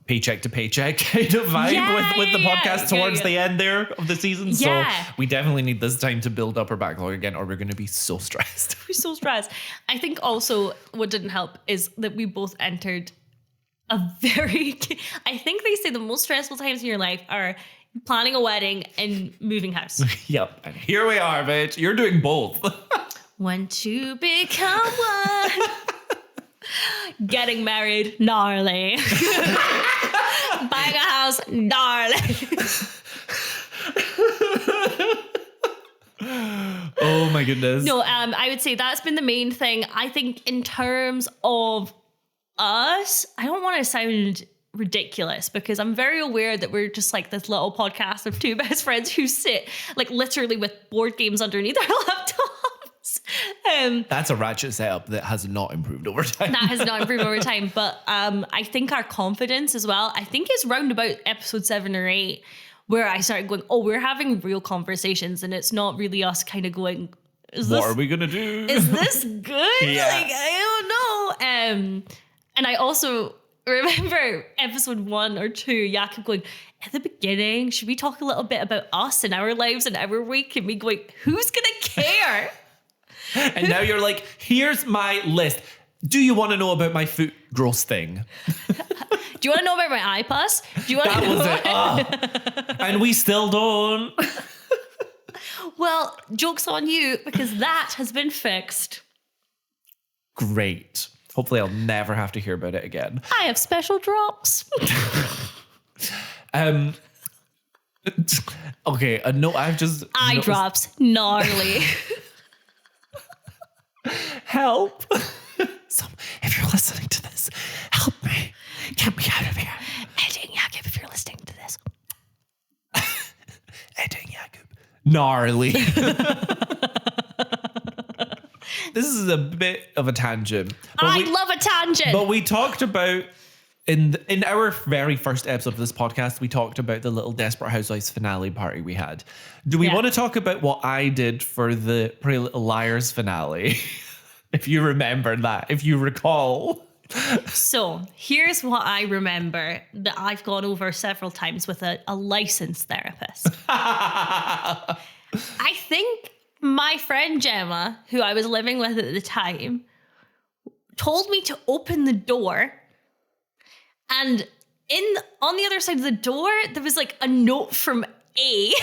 paycheck to paycheck kind of vibe with the podcast towards the end there of the season.
Yeah.
So we definitely need this time to build up our backlog again or we're going to be so stressed.
We're so stressed. I think also what didn't help is that we both entered I think they say the most stressful times in your life are planning a wedding and moving house.
Yep. And here we are, bitch. You're doing both.
When two become one. Getting married, gnarly. Buying a house, gnarly.
Oh my goodness.
No, I would say that's been the main thing. I think in terms of us, I don't want to sound ridiculous because I'm very aware that we're just like this little podcast of two best friends who sit like literally with board games underneath our laptops.
That's a ratchet setup that has not improved over time.
That has not improved over time. But I think our confidence as well, I think it's round about episode 7 or 8 where I started going, oh, we're having real conversations and it's not really us kind of going,
what are we going to do?
Is this good?
Yeah.
Like, I don't know. And I also remember episode 1 or 2, Jakub going, at the beginning, should we talk a little bit about us and our lives and our week? And me going, who's going to care?
And now you're like, here's my list. Do you want to know about my foot gross thing?
Do you want to know about my eye pus? Do you want to know?
That was it. And we still don't.
Well, joke's on you because that has been fixed.
Great. Hopefully I'll never have to hear about it again.
I have special drops.
Okay, no, I've just...
Eye drops. Gnarly.
Help. If you're listening to this, help me. Get me out of here.
Editing Jakub, if you're listening to this.
Editing Jakub. Gnarly. This is a bit of a tangent.
I love a tangent.
But we talked about, in our very first episode of this podcast, we talked about the little Desperate Housewives finale party we had. Do we want to talk about what I did for the Pretty Little Liars finale? If you remember that, if you recall.
So here's what I remember that I've gone over several times with a licensed therapist. I think my friend Gemma, who I was living with at the time, told me to open the door, and on the other side of the door, there was like a note from A.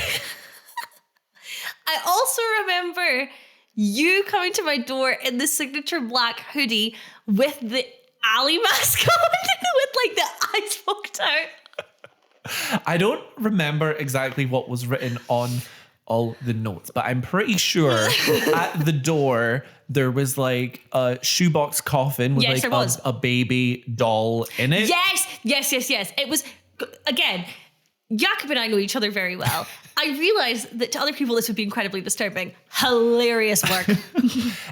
I also remember you coming to my door in the signature black hoodie with the alley mask on, with like the eyes poked out.
I don't remember exactly what was written on all the notes, but I'm pretty sure at the door there was like a shoebox coffin with a baby doll in it.
Yes. It was, again, Jakub and I know each other very well. I realized that to other people this would be incredibly disturbing. Hilarious work.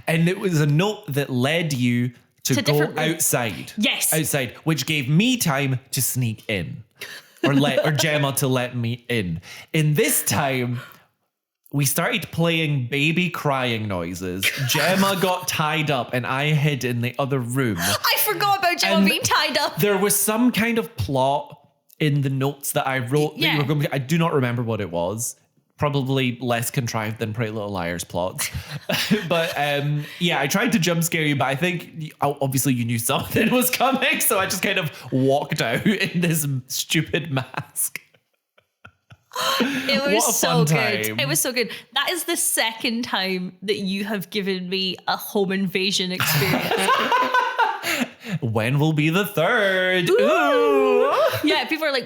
And it was a note that led you to go outside.
Yes.
Outside, which gave me time to sneak in. Or Gemma to let me in. In this time, we started playing baby crying noises. Gemma got tied up and I hid in the other room.
I forgot about Gemma being tied up.
There was some kind of plot in the notes that I wrote.
Yeah.
That you were going to, I do not remember what it was. Probably less contrived than Pretty Little Liars plots. But I tried to jump scare you, but I think obviously you knew something was coming. So I just kind of walked out in this stupid mask.
It was so good. It was so good. That is the second time that you have given me a home invasion experience.
When will be the third?
Ooh. Yeah, people are like,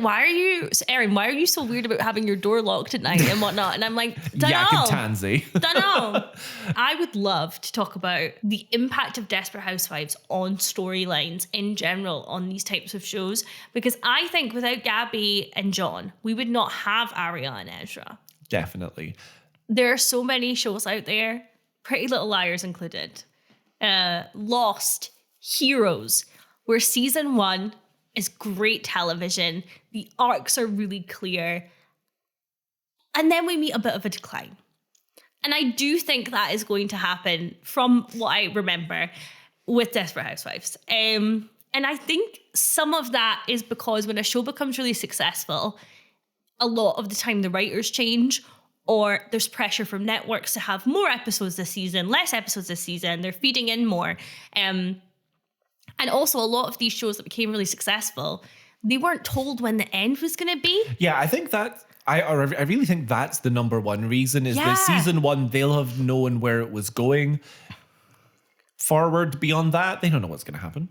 Erin, why are you so weird about having your door locked at night and whatnot? And I'm like,
Tansy.
Dunno. I would love to talk about the impact of Desperate Housewives on storylines in general on these types of shows, because I think without Gabby and John, we would not have Aria and Ezra.
Definitely.
There are so many shows out there, Pretty Little Liars included, Lost, Heroes, where season 1 is great television. The arcs are really clear. And then we meet a bit of a decline. And I do think that is going to happen from what I remember with Desperate Housewives. And I think some of that is because when a show becomes really successful, a lot of the time the writers change, or there's pressure from networks to have more episodes this season, less episodes this season. They're feeding in more. And also a lot of these shows that became really successful, they weren't told when the end was going to be. Yeah,
I think that I really think that's the number one reason is that season 1, they'll have known where it was going. Forward beyond that, they don't know what's going to happen.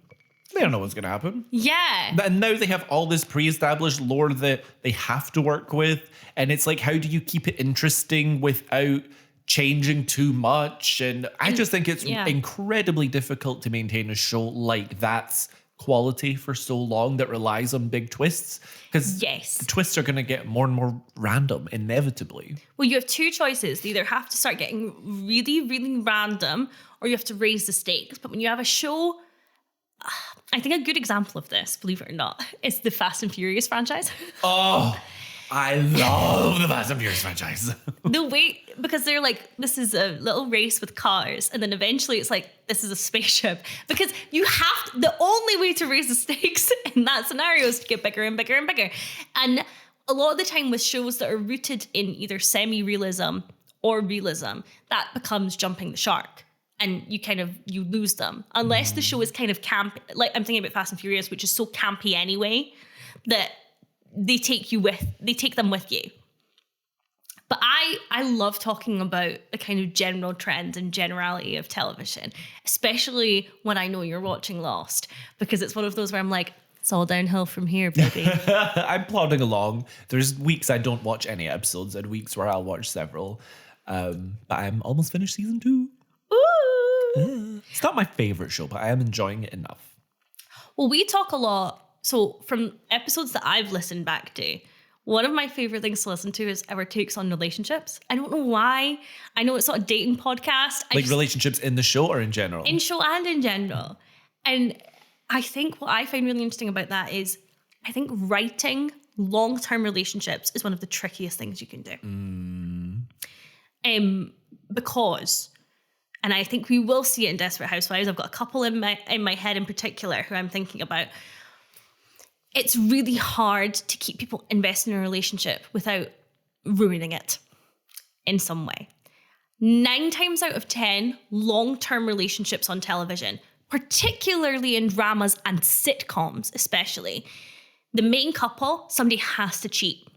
Yeah.
And now they have all this pre-established lore that they have to work with. And it's like, how do you keep it interesting without changing too much? And I just think it's incredibly difficult to maintain a show like that's quality for so long that relies on big twists, because the twists are going to get more and more random inevitably.
Well, you have two choices. They either have to start getting really, really random, or you have to raise the stakes. But when you have a show, I think a good example of this, believe it or not, is the Fast and Furious franchise.
Oh, I love the Fast and Furious franchise.
The way, because they're like, this is a little race with cars, and then eventually it's like, this is a spaceship. Because you have to, the only way to raise the stakes in that scenario is to get bigger and bigger and bigger. And a lot of the time with shows that are rooted in either semi-realism or realism, that becomes jumping the shark. And you lose them. Unless the show is kind of camp, like I'm thinking about Fast and Furious, which is so campy anyway, that they take them with you. But I love talking about the kind of general trends and generality of television, especially when I know you're watching Lost, because it's one of those where I'm like, it's all downhill from here, baby.
I'm plodding along. There's weeks I don't watch any episodes and weeks where I'll watch several. But I'm almost finished season 2.
Ooh.
It's not my favorite show, but I am enjoying it enough.
Well, we talk a lot. So from episodes that I've listened back to, one of my favorite things to listen to is our takes on relationships. I don't know why. I know it's not a dating podcast.
Relationships in the show or in general?
In show and in general. And I think what I find really interesting about that is I think writing long-term relationships is one of the trickiest things you can do. Because... and I think we will see it in Desperate Housewives. I've got a couple in my head in particular who I'm thinking about. It's really hard to keep people invested in a relationship without ruining it in some way. 9 times out of 10, long-term relationships on television, particularly in dramas and sitcoms especially, the main couple, somebody has to cheat.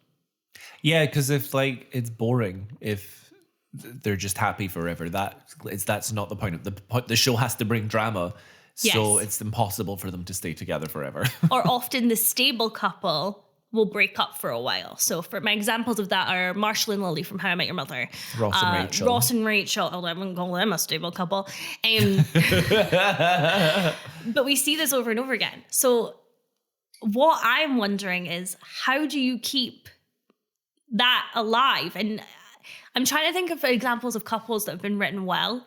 Yeah, because if like it's boring, if they're just happy forever, that's not the point of the show. Has to bring drama, so it's impossible for them to stay together forever.
Or often the stable couple will break up for a while. So for my examples of that are Marshall and Lily from How I Met Your Mother,
Ross and Rachel.
Although I wouldn't call them a stable couple. But we see this over and over again. So what I'm wondering is, how do you keep that alive? And I'm trying to think of examples of couples that have been written well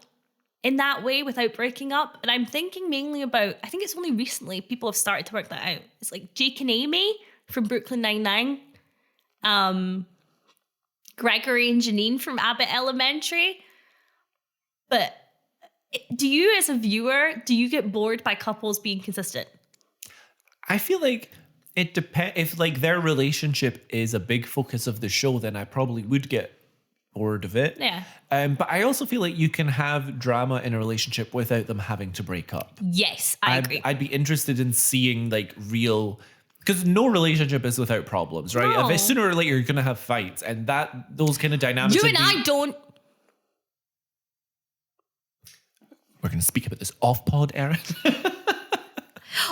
in that way without breaking up. And I'm thinking mainly about, I think it's only recently people have started to work that out. It's like Jake and Amy from Brooklyn Nine-Nine, Gregory and Janine from Abbott Elementary. But do you, as a viewer, do you get bored by couples being consistent?
I feel like it depends. If like their relationship is a big focus of the show, then I probably would get bored of it.
Yeah.
But I also feel like you can have drama in a relationship without them having to break up.
Yes, I agree.
I'd be interested in seeing like real, because no relationship is without problems, right?
No.
If sooner or later you're gonna have fights, and those kind of dynamics.
You and I don't.
We're gonna speak about this off pod, Erin.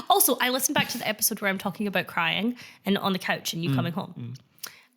Also, I listened back to the episode where I'm talking about crying and on the couch and you coming home.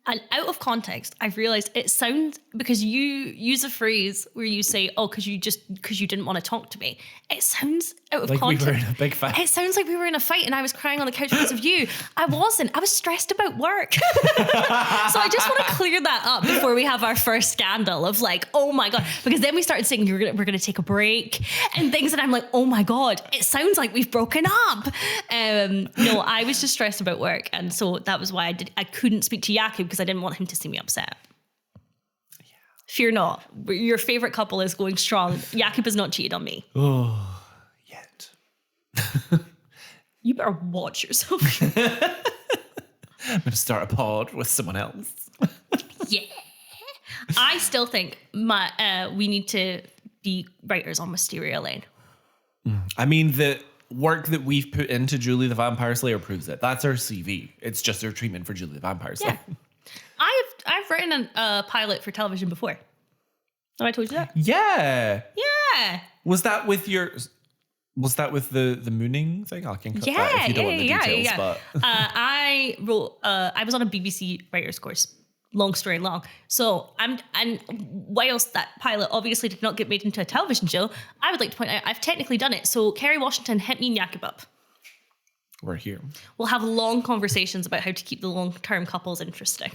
And out of context, I've realized it sounds, because you use a phrase where you say, oh, because you didn't want to talk to me. It sounds out of
like
context.
we were in a big fight.
It sounds like we were in a fight and I was crying on the couch because of you. I wasn't. I was stressed about work. So I just want to clear that up before we have our first scandal of like, oh my God. Because then we started saying we're going to take a break and things. And I'm like, oh my God, it sounds like we've broken up. No, I was just stressed about work. And so that was why I couldn't speak to Jakub, because I didn't want him to see me upset. Yeah. Fear not. Your favorite couple is going strong. Jakub has not cheated on me.
Oh, yet.
You better watch yourself.
I'm going to start a pod with someone else.
Yeah. I still think we need to be writers on Wisteria Lane.
I mean, the work that we've put into Julie the Vampire Slayer proves it. That's our CV. It's just our treatment for Julie the Vampire Slayer.
Yeah. I've written a pilot for television before. Have I told you that?
Yeah.
Yeah.
Was that with the mooning thing? I can cut that if you don't want the details. But
I wrote. I was on a BBC writers course. Long story long. So whilst that pilot obviously did not get made into a television show, I would like to point out I've technically done it. So Kerry Washington, hit me and Jakub up.
We're here.
We'll have long conversations about how to keep the long-term couples interesting.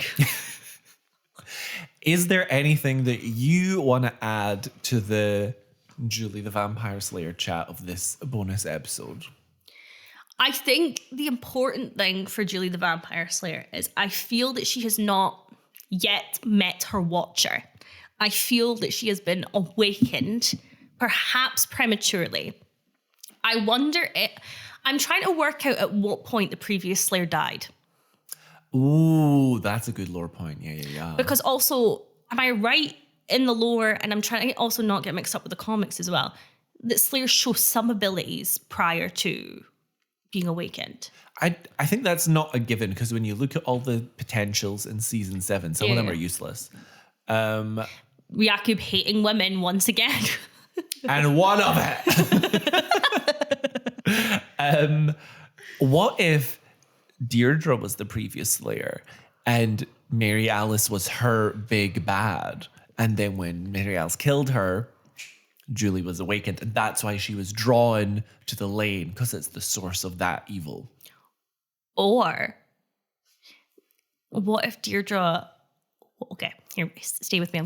Is there anything that you want to add to the Julie the Vampire Slayer chat of this bonus episode?
I think the important thing for Julie the Vampire Slayer is I feel that she has not yet met her watcher. I feel that she has been awakened, perhaps prematurely. I wonder if... I'm trying to work out at what point the previous Slayer died.
Ooh, that's a good lore point. Yeah.
Because also, am I right in the lore, and I'm trying to also not get mixed up with the comics as well, that Slayer show some abilities prior to being awakened?
I think that's not a given, because when you look at all the potentials in season 7, some of them are useless.
Jakub hating women once again.
And one of it. What if Deirdre was the previous Slayer and Mary Alice was her big bad, and then when Mary Alice killed her, Julie was awakened, and that's why she was drawn to the lane, because it's the source of that evil?
Or what if Deirdre... Okay, here, stay with me.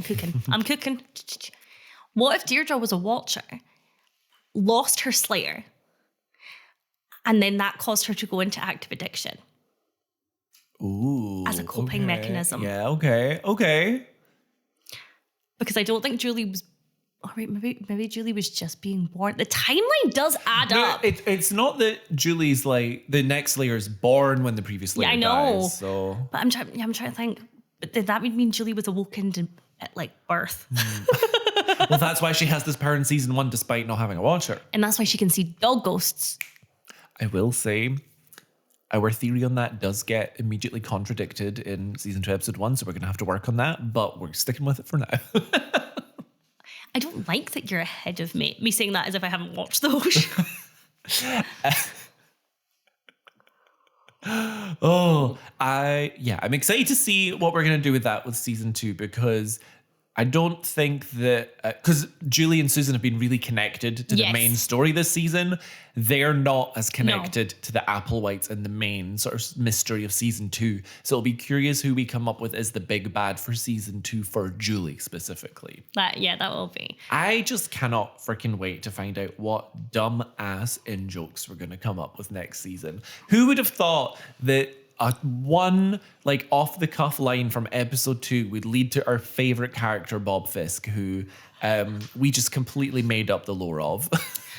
I'm cooking. What if Deirdre was a watcher, lost her Slayer, and then that caused her to go into active addiction?
Ooh.
As a coping mechanism.
Yeah, okay.
Because I don't think Julie was right, maybe Julie was just being born. The timeline does add up.
It's not that Julie's like the next layer is born when the previous layer
I know.
dies. So,
but I'm trying to think. But did that mean Julie was awoken at like birth?
Well, that's why she has this power in season 1, despite not having a watcher.
And that's why she can see dog ghosts.
I will say, our theory on that does get immediately contradicted in season 2, episode 1, so we're going to have to work on that, but we're sticking with it for now.
I don't like that you're ahead of me. Me saying that as if I haven't watched the whole show. I'm excited to see what we're going to do with that with season 2, because I don't think that, because Julie and Susan have been really connected to the main story this season. They're not as connected to the Applewhites and the main sort of mystery of season 2. So it'll be curious who we come up with as the big bad for season 2 for Julie specifically. That will be.
I just cannot freaking wait to find out what dumb ass in-jokes we're going to come up with next season. Who would have thought that one like off the cuff line from episode 2 would lead to our favorite character, Bob Fisk, who we just completely made up the lore of.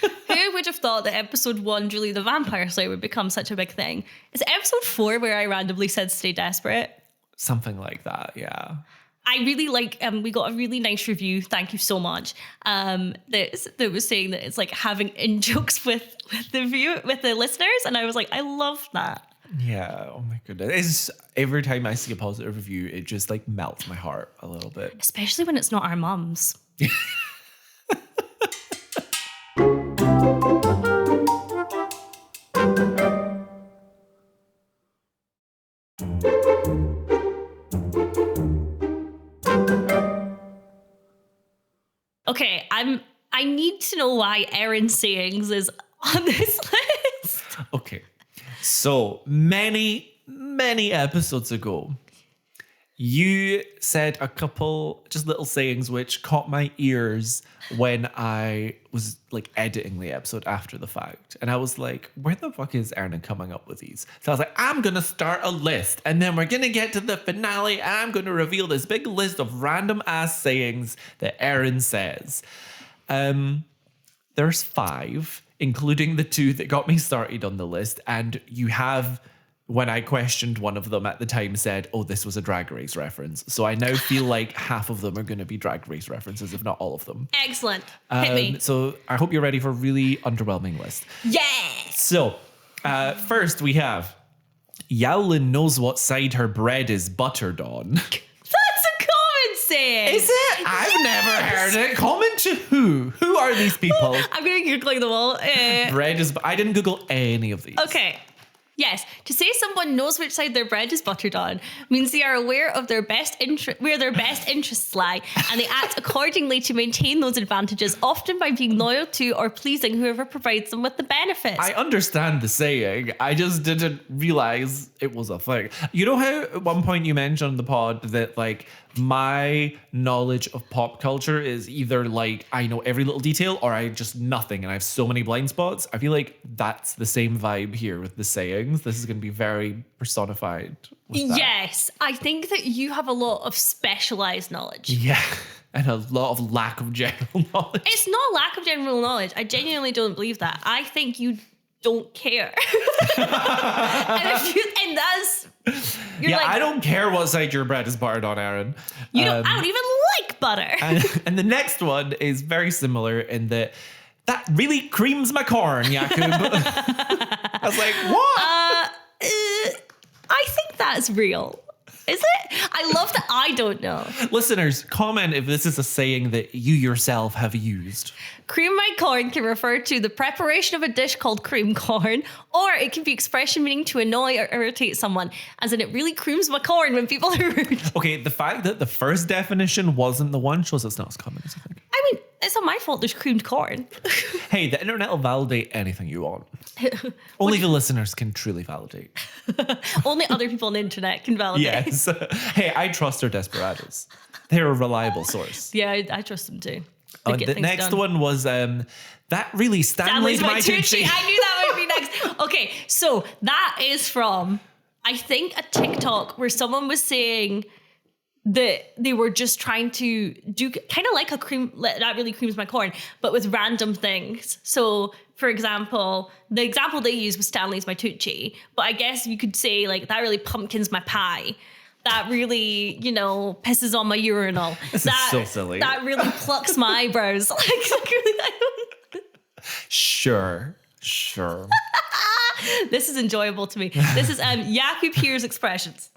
Who would have thought that episode 1, Julie the Vampire Slayer, would become such a big thing? Is it episode 4 where I randomly said stay desperate?
Something like that, yeah.
I really like, we got a really nice review, thank you so much, that was saying that it's like having in-jokes with the listeners, and I was like, I love that.
Yeah, oh my goodness. Every time I see a positive review, it just like melts my heart a little bit.
Especially when it's not our mums. Okay, I need to know why Erin's sayings is on this list.
Okay. So many episodes ago, you said a couple just little sayings which caught my ears when I was like editing the episode after the fact. And I was like, where the fuck is Erin coming up with these? So I was like, I'm going to start a list, and then we're going to get to the finale and I'm going to reveal this big list of random ass sayings that Erin says. There's 5. Including the 2 that got me started on the list. And you have, when I questioned one of them at the time, said, oh, this was a Drag Race reference. So I now feel like half of them are going to be Drag Race references, if not all of them.
Excellent. Hit me.
So I hope you're ready for a really underwhelming list.
Yes.
So first we have, Yowlin knows what side her bread is buttered on.
Is
it? I've never heard it. Comment to who? Who are these people?
I'm going to Googling them all.
Bread is... I didn't Google any of these.
Okay. Yes, to say someone knows which side their bread is buttered on means they are aware of where their best interests lie, and they act accordingly to maintain those advantages, often by being loyal to or pleasing whoever provides them with the benefits.
I understand the saying. I just didn't realize it was a thing. You know how at one point you mentioned on the pod that like my knowledge of pop culture is either like I know every little detail or I just nothing, and I have so many blind spots. I feel like that's the same vibe here with the sayings. This is going to be very personified.
Yes, I think that you have a lot of specialized knowledge.
Yeah, and a lot of lack of general knowledge. It's
not lack of general knowledge. I genuinely don't believe that. I think you don't care. and that's...
Yeah, like, I don't care what side your bread is buttered on, Erin.
I don't even like butter.
And the next one is very similar in that really creams my corn, Jakub. I was like, what?
I think that's real. Is it? I love that I don't know.
Listeners, comment if this is a saying that you yourself have used.
Cream my corn can refer to the preparation of a dish called cream corn, or it can be expression meaning to annoy or irritate someone, as in it really creams my corn when people are rude. Okay,
the fact that the first definition wasn't the one shows it's not as common as I think.
I mean, it's not my fault there's creamed corn.
Hey, the internet will validate anything you want. Only the listeners can truly validate.
Only other people on the internet can validate.
Yes. Hey, I trust our Desperados. They're a reliable source.
Yeah, I trust them too.
The next one was that really Stanley's my Tucci.
I knew that would be next. Okay, so that is from, I think, a TikTok where someone was saying that they were just trying to do kind of like a cream, that really creams my corn, but with random things. So, for example, the example they used was Stanley's my Tucci, but I guess you could say like that really pumpkins my pie. That really, pisses on my urinal.
This is so silly.
That really plucks my eyebrows.
Sure.
This is enjoyable to me. This is Jakub here's expressions.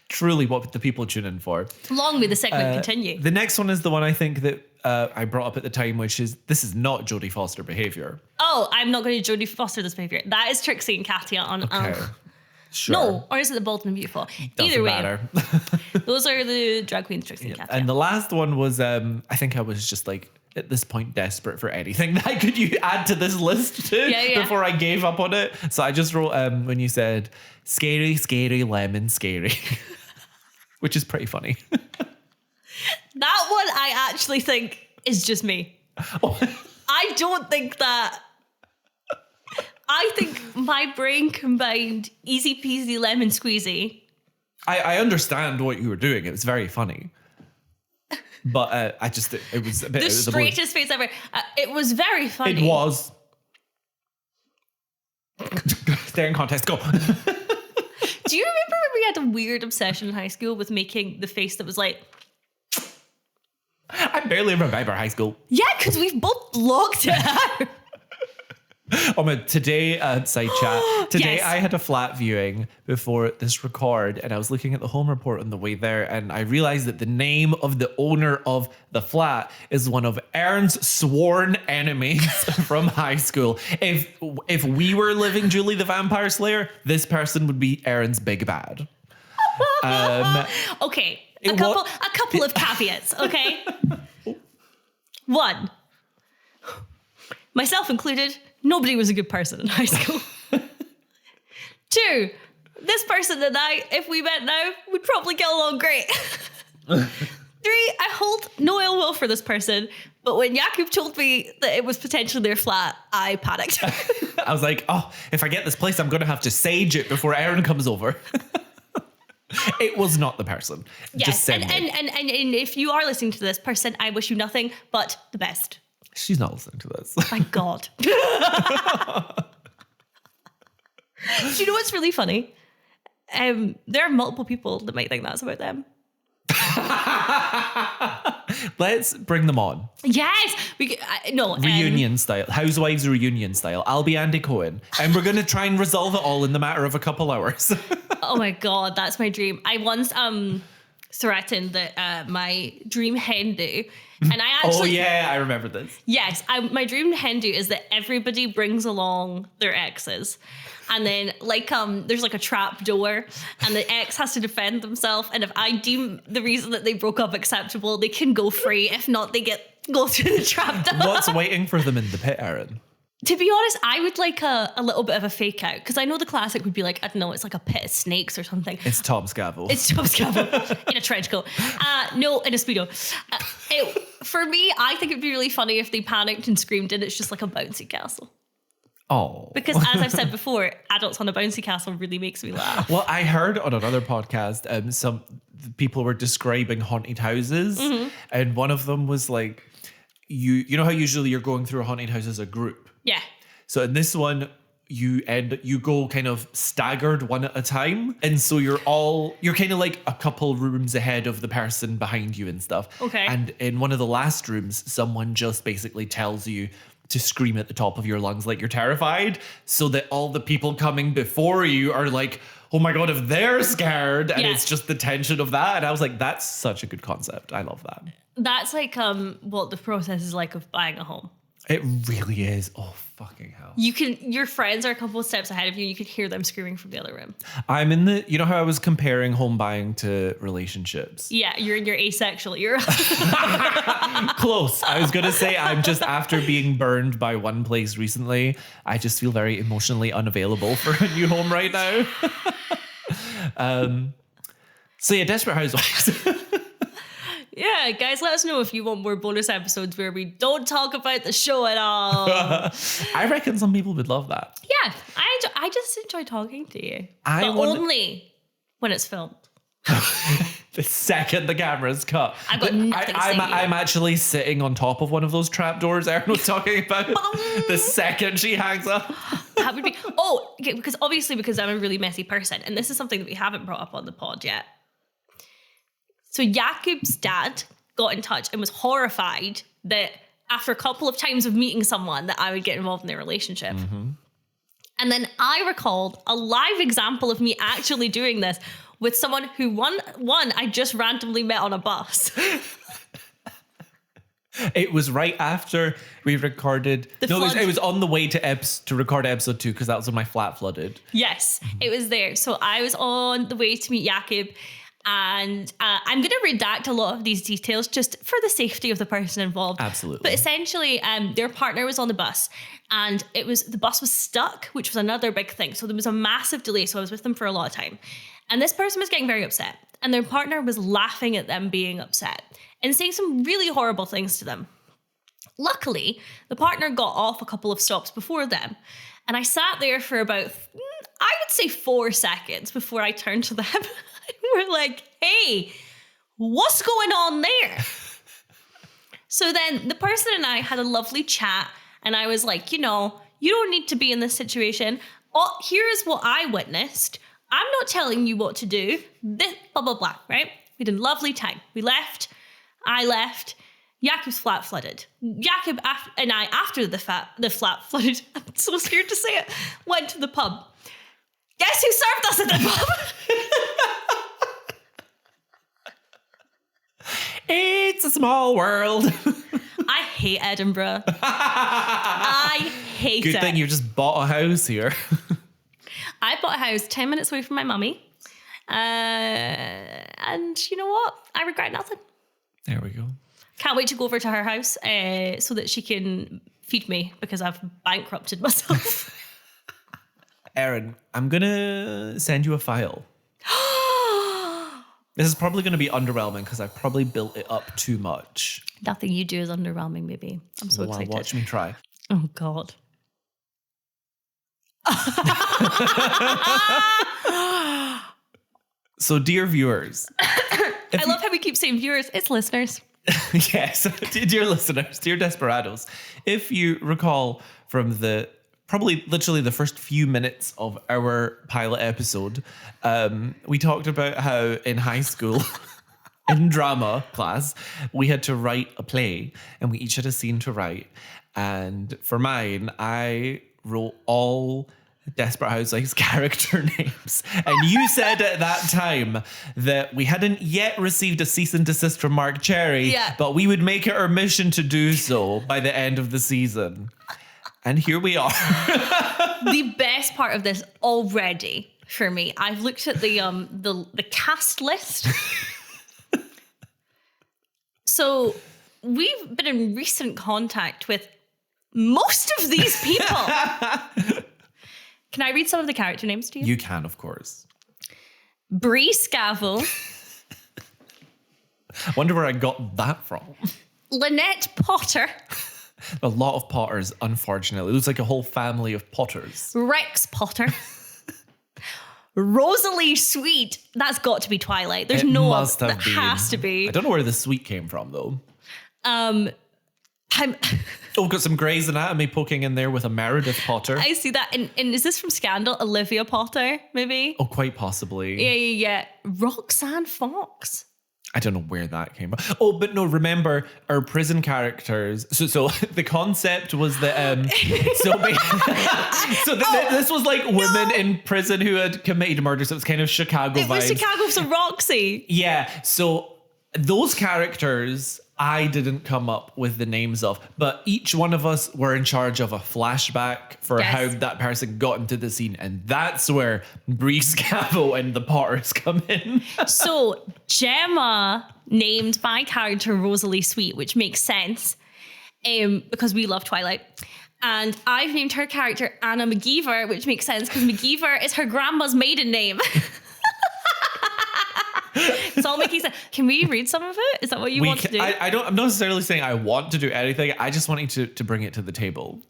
Truly what the people tune in for.
Long may the segment continue.
The next one is the one I think that I brought up at the time, which is, this is not Jodie Foster behavior.
Oh, I'm not going to Jodie Foster this behavior. That is Trixie and Katya on...
Okay. Sure.
No, or is it the Bold and Beautiful?
Doesn't
Either way.
matter.
Those are the drag queens, Trixie and Katya.
And the last one was, I think I was just like, at this point, desperate for anything that I could add to this list before I gave up on it. So I just wrote, when you said, scary, scary, lemon, scary. Which is pretty funny.
That one I actually think is just me. I don't think that... I think my brain combined easy peasy lemon squeezy.
I understand what you were doing. It was very funny. But I just, it was a bit...
The straightest face ever. It was very funny.
It was. Staring contest, go.
Do you remember when we had a weird obsession in high school with making the face that was like...
I barely remember high school.
Yeah, because we've both blocked it out.
Oh man, today, side chat. Today
Yes.
I had a flat viewing before this record, and I was looking at the home report on the way there, and I realized that the name of the owner of the flat is one of Erin's sworn enemies from high school. If we were living Julie the Vampire Slayer, this person would be Erin's big bad.
Okay, a couple of caveats, okay? One, myself included, nobody was a good person in high school. Two, this person and I, if we met now, would probably get along great. Three, I hold no ill will for this person, but when Jakub told me that it was potentially their flat, I panicked.
I was like, oh, if I get this place, I'm going to have to sage it before Erin comes over. It was not the person.
Yes,
Just
and if you are listening to this person, I wish you nothing but the best.
She's not listening to this.
My God. Do you know what's really funny? There are multiple people that might think that's about them.
Let's bring them on.
Yes.
Reunion style. Housewives reunion style. I'll be Andy Cohen. And we're going to try and resolve it all in the matter of a couple hours.
Oh my God, that's my dream. I once threatened that my dream hen do. And I actually...
Oh yeah, I remember this.
Yes, my dream hen do is that everybody brings along their exes. And then there's like a trap door and the ex has to defend themselves. And if I deem the reason that they broke up acceptable, they can go free. If not, they go through the trap door.
What's waiting for them in the pit, Erin?
To be honest, I would like a little bit of a fake out, because I know the classic would be like, I don't know, it's like a pit of snakes or something.
It's Tom Scavell.
It's Tom Scavell in a trench coat. No, in a Speedo. For me, I think it'd be really funny if they panicked and screamed and it's just like a bouncy castle.
Oh.
Because as I've said before, adults on a bouncy castle really makes me laugh.
Well, I heard on another podcast, some people were describing haunted houses, and one of them was like, you know how usually you're going through a haunted house as a group?
Yeah.
So in this one, you go kind of staggered one at a time. And so you're kind of like a couple rooms ahead of the person behind you and stuff.
Okay.
And in one of the last rooms, someone just basically tells you to scream at the top of your lungs like you're terrified, so that all the people coming before you are like, oh my God, if they're scared. And it's just the tension of that. And I was like, that's such a good concept. I love that.
That's like what the process is like of buying a home.
It really is. Oh, fucking hell.
Your friends are a couple of steps ahead of you. You can hear them screaming from the other room.
I'm you know how I was comparing home buying to relationships?
Yeah, you're in your asexual era.
Close. I was going to say, I'm just, after being burned by one place recently, I just feel very emotionally unavailable for a new home right now. So yeah, Desperate Housewives.
Yeah, guys, let us know if you want more bonus episodes where we don't talk about the show at all.
I reckon some people would love that.
Yeah, I just enjoy talking to you. Only when it's filmed.
The second the camera's cut.
I've got nothing to say to you.
I'm actually sitting on top of one of those trapdoors Erin was talking about. The second she hangs up.
That would be... okay, because I'm a really messy person, and this is something that we haven't brought up on the pod yet. So Jakub's dad got in touch and was horrified that after a couple of times of meeting someone that I would get involved in their relationship. Mm-hmm. And then I recalled a live example of me actually doing this with someone who one I just randomly met on a bus.
It was right after we recorded. It was on the way to record episode 2 because that was when my flat flooded.
Yes, it was there. So I was on the way to meet Jakub, and I'm going to redact a lot of these details just for the safety of the person involved.
Absolutely.
But essentially, their partner was on the bus, and the bus was stuck, which was another big thing. So there was a massive delay. So I was with them for a lot of time. And this person was getting very upset, and their partner was laughing at them being upset and saying some really horrible things to them. Luckily, the partner got off a couple of stops before them, and I sat there for about, I would say 4 seconds before I turned to them. We're like, hey, what's going on there? So then the person and I had a lovely chat, and I was like, you don't need to be in this situation. Oh, here's what I witnessed. I'm not telling you what to do. This, blah, blah, blah, right? We had a lovely time. We left. I left. Jakub's flat flooded. Jakub and I, after the flat flooded, I'm so scared to say it, went to the pub. Guess who served us at the pub?
It's a small world.
I hate Edinburgh. I hate it.
Good thing you just bought a house here.
I bought a house 10 minutes away from my mummy. And you know what? I regret nothing.
There we go.
Can't wait to go over to her house so that she can feed me because I've bankrupted myself.
Erin, I'm going to send you a file. This is probably going to be underwhelming because I've probably built it up too much.
Nothing you do is underwhelming, baby. I'm so excited.
Watch me try.
Oh, God.
So, dear viewers.
I love how we keep saying viewers. It's listeners.
Yes, dear listeners, dear Desperados. If you recall from probably literally the first few minutes of our pilot episode, we talked about how in high school, in drama class, we had to write a play and we each had a scene to write. And for mine, I wrote all Desperate Housewives character names. And you said at that time that we hadn't yet received a cease and desist from Mark Cherry, but we would make it our mission to do so by the end of the season. And here we are.
The best part of this already for me, I've looked at the cast list. So we've been in recent contact with most of these people. Can I read some of the character names to you?
You can, of course.
Bree Scavell.
I wonder where I got that from.
Lynette Potter.
A lot of Potters, unfortunately. It looks like a whole family of Potters.
Rex Potter. Rosalie Sweet. That's got to be Twilight. There's no one. That has to be.
I don't know where the sweet came from, though. Got some Grey's Anatomy poking in there with a Meredith Potter.
I see that. And is this from Scandal? Olivia Potter, maybe?
Oh, quite possibly.
Yeah. Roxanne Fox.
I don't know where that came from. Oh, but no, remember our prison characters. So the concept was that this was like women in prison who had committed murder. So it was kind of Chicago vibes. It was
Chicago, so Roxy.
Yeah. So those characters I didn't come up with the names of, but each one of us were in charge of a flashback for how that person got into the scene. And that's where Bree Scavell and the Potters come in. So
Gemma named my character Rosalie Sweet, which makes sense because we love Twilight. And I've named her character Anna McGeever, which makes sense because McGeever is her grandma's maiden name. It's all making sense. Can we read some of it? Is that what you want to do?
I'm not necessarily saying I want to do anything. I just want you to bring it to the table.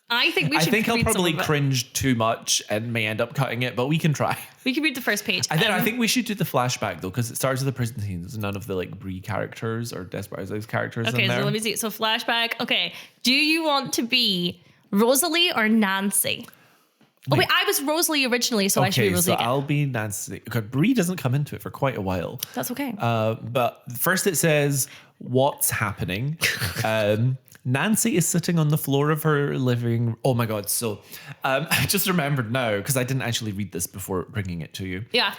I think we should.
I think I'll
read some
probably
of it.
cringe too much and may end up cutting it, but we can try.
We can read the first page.
I think we should do the flashback though, because it starts with the prison scene. There's none of the like Brie characters or Desperate Housewives characters in
Okay,
there.
so let me see. So flashback. Okay, do you want to be Rosalie or Nancy? Oh wait, I was Rosalie originally, so I should be Rosalie again.
I'll be Nancy. Okay, Brie doesn't come into it for quite a while.
That's okay.
But first it says, what's happening? Nancy is sitting on the floor of her living. Oh my God. So I just remembered now, because I didn't actually read this before bringing it to you.
Yeah.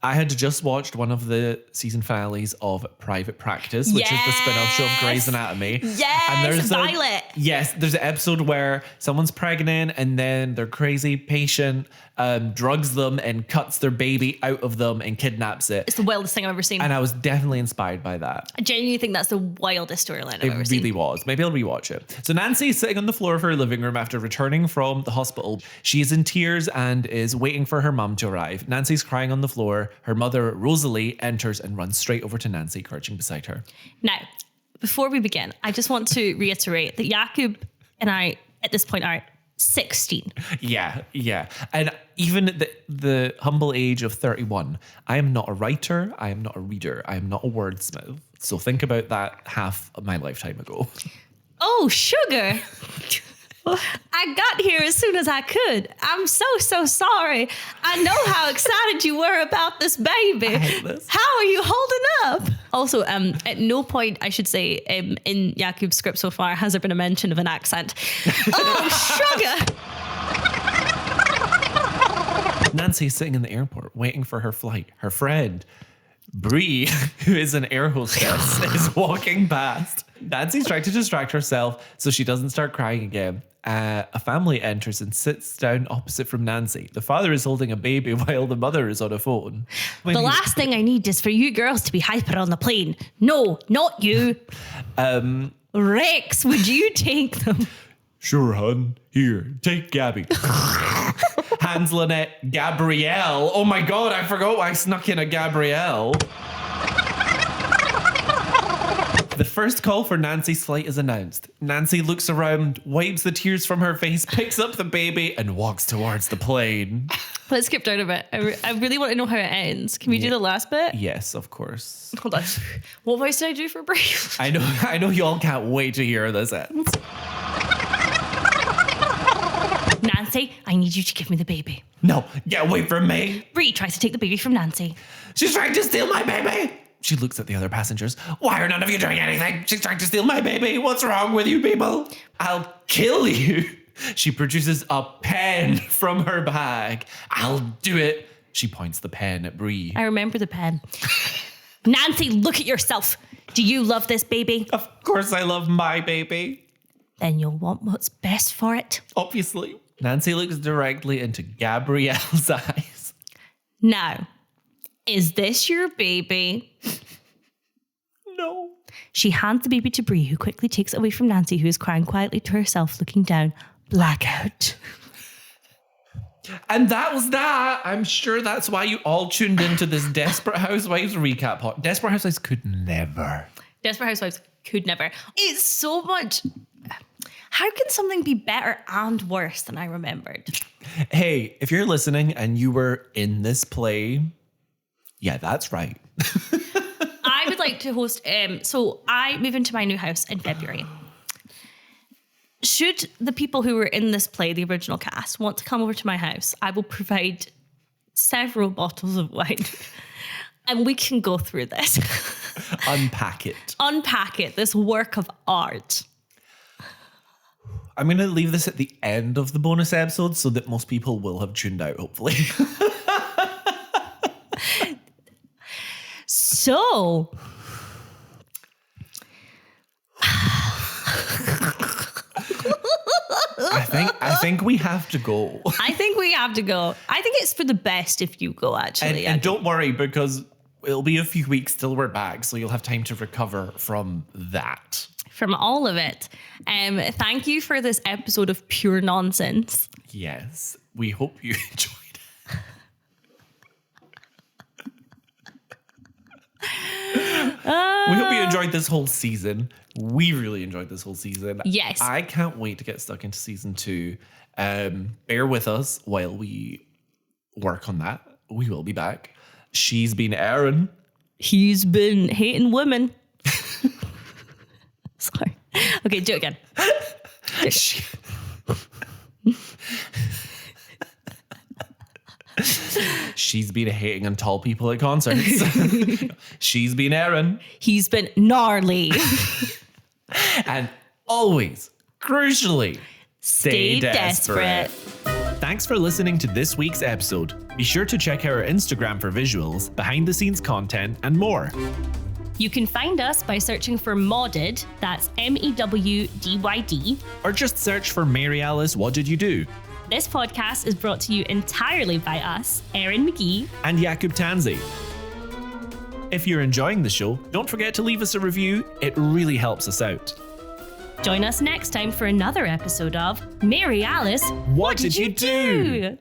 I had just watched one of the season finales of Private Practice, which is the spin-off show of Grey's Anatomy.
Yes, Violet.
There's an episode where someone's pregnant and then their crazy patient drugs them and cuts their baby out of them and kidnaps it.
It's the wildest thing I've ever seen.
And I was definitely inspired by that.
I genuinely think that's the wildest storyline I've ever
It
seen.
really was. Maybe I'll rewatch it. So Nancy is sitting on the floor of her living room after returning from the hospital. She is in tears and is waiting for her mum to arrive. Nancy's crying on the floor. Her mother, Rosalie, enters and runs straight over to Nancy, crouching beside her.
Now, before we begin, I just want to reiterate that Jakub and I, at this point, are 16.
Yeah. And even at the humble age of 31, I am not a writer. I am not a reader. I am not a wordsmith. So think about that half of my lifetime ago.
Oh, sugar. I got here as soon as I could. I'm so sorry. I know how excited you were about this baby.
I hate this.
How are you holding up? Also, at no point, I should say, in Jakub's script so far, has there been a mention of an accent. Oh, sugar.
Nancy is sitting in the airport waiting for her flight. Her friend, Brie, who is an air hostess, is walking past. Nancy's trying to distract herself so she doesn't start crying again. A family enters and sits down opposite from Nancy. The father is holding a baby while the mother is on a phone.
The last thing I need is for you girls to be hyper on the plane. No, not you. Rex, would you take them?
Sure, hun. Here, take Gabby. Hands Lynette, Gabrielle. Oh my God, I forgot why I snuck in a Gabrielle. The first call for Nancy's flight is announced. Nancy looks around, wipes the tears from her face, picks up the baby, and walks towards the plane.
Let's skip down a bit. I really want to know how it ends. Can we do the last bit?
Yes, of course.
Hold on. What voice did I do for Brave?
I know you all can't wait to hear this ends.
Nancy, I need you to give me the baby.
No, get away from me.
Bree tries to take the baby from Nancy.
She's trying to steal my baby. She looks at the other passengers. Why are none of you doing anything? She's trying to steal my baby. What's wrong with you people? I'll kill you. She produces a pen from her bag. I'll do it. She points the pen at Bree.
I remember the pen. Nancy, look at yourself. Do you love this baby?
Of course I love my baby.
Then you'll want what's best for it.
Obviously. Nancy looks directly into Gabrielle's eyes.
Now, is this your baby?
No.
She hands the baby to Bree, who quickly takes it away from Nancy, who is crying quietly to herself, looking down. Blackout.
And that was that. I'm sure that's why you all tuned into this Desperate Housewives recap. Desperate Housewives could never.
Desperate Housewives could never. It's so much. How can something be better and worse than I remembered?
Hey, if you're listening and you were in this play, yeah, that's right.
I would like to host. So I move into my new house in February. Should the people who were in this play, the original cast, want to come over to my house, I will provide several bottles of wine and we can go through this.
Unpack it.
Unpack it, this work of art.
I'm going to leave this at the end of the bonus episode so that most people will have tuned out, hopefully.
So...
I think we have to go.
I think we have to go. I think it's for the best if you go, actually.
And don't worry, because it'll be a few weeks till we're back, so you'll have time to recover from that.
From all of it. Thank you for this episode of pure nonsense.
Yes, we hope you enjoyed it. We hope you enjoyed this whole season. We really enjoyed this whole season.
Yes.
I can't wait to get stuck into season 2. Bear with us while we work on that. We will be back. She's been Erin.
He's been hating women. Sorry. Okay, do it again.
She's been hating on tall people at concerts. She's been Erin.
He's been gnarly.
And always, crucially,
Stay desperate.
Thanks for listening to this week's episode. Be sure to check out our Instagram for visuals, behind the scenes content, and more.
You can find us by searching for Modded, that's MEWDYD.
Or just search for Mary Alice, What Did You Do?
This podcast is brought to you entirely by us, Erin McGee
and Jakub Tanzi. If you're enjoying the show, don't forget to leave us a review. It really helps us out.
Join us next time for another episode of Mary Alice,
What Did You Do?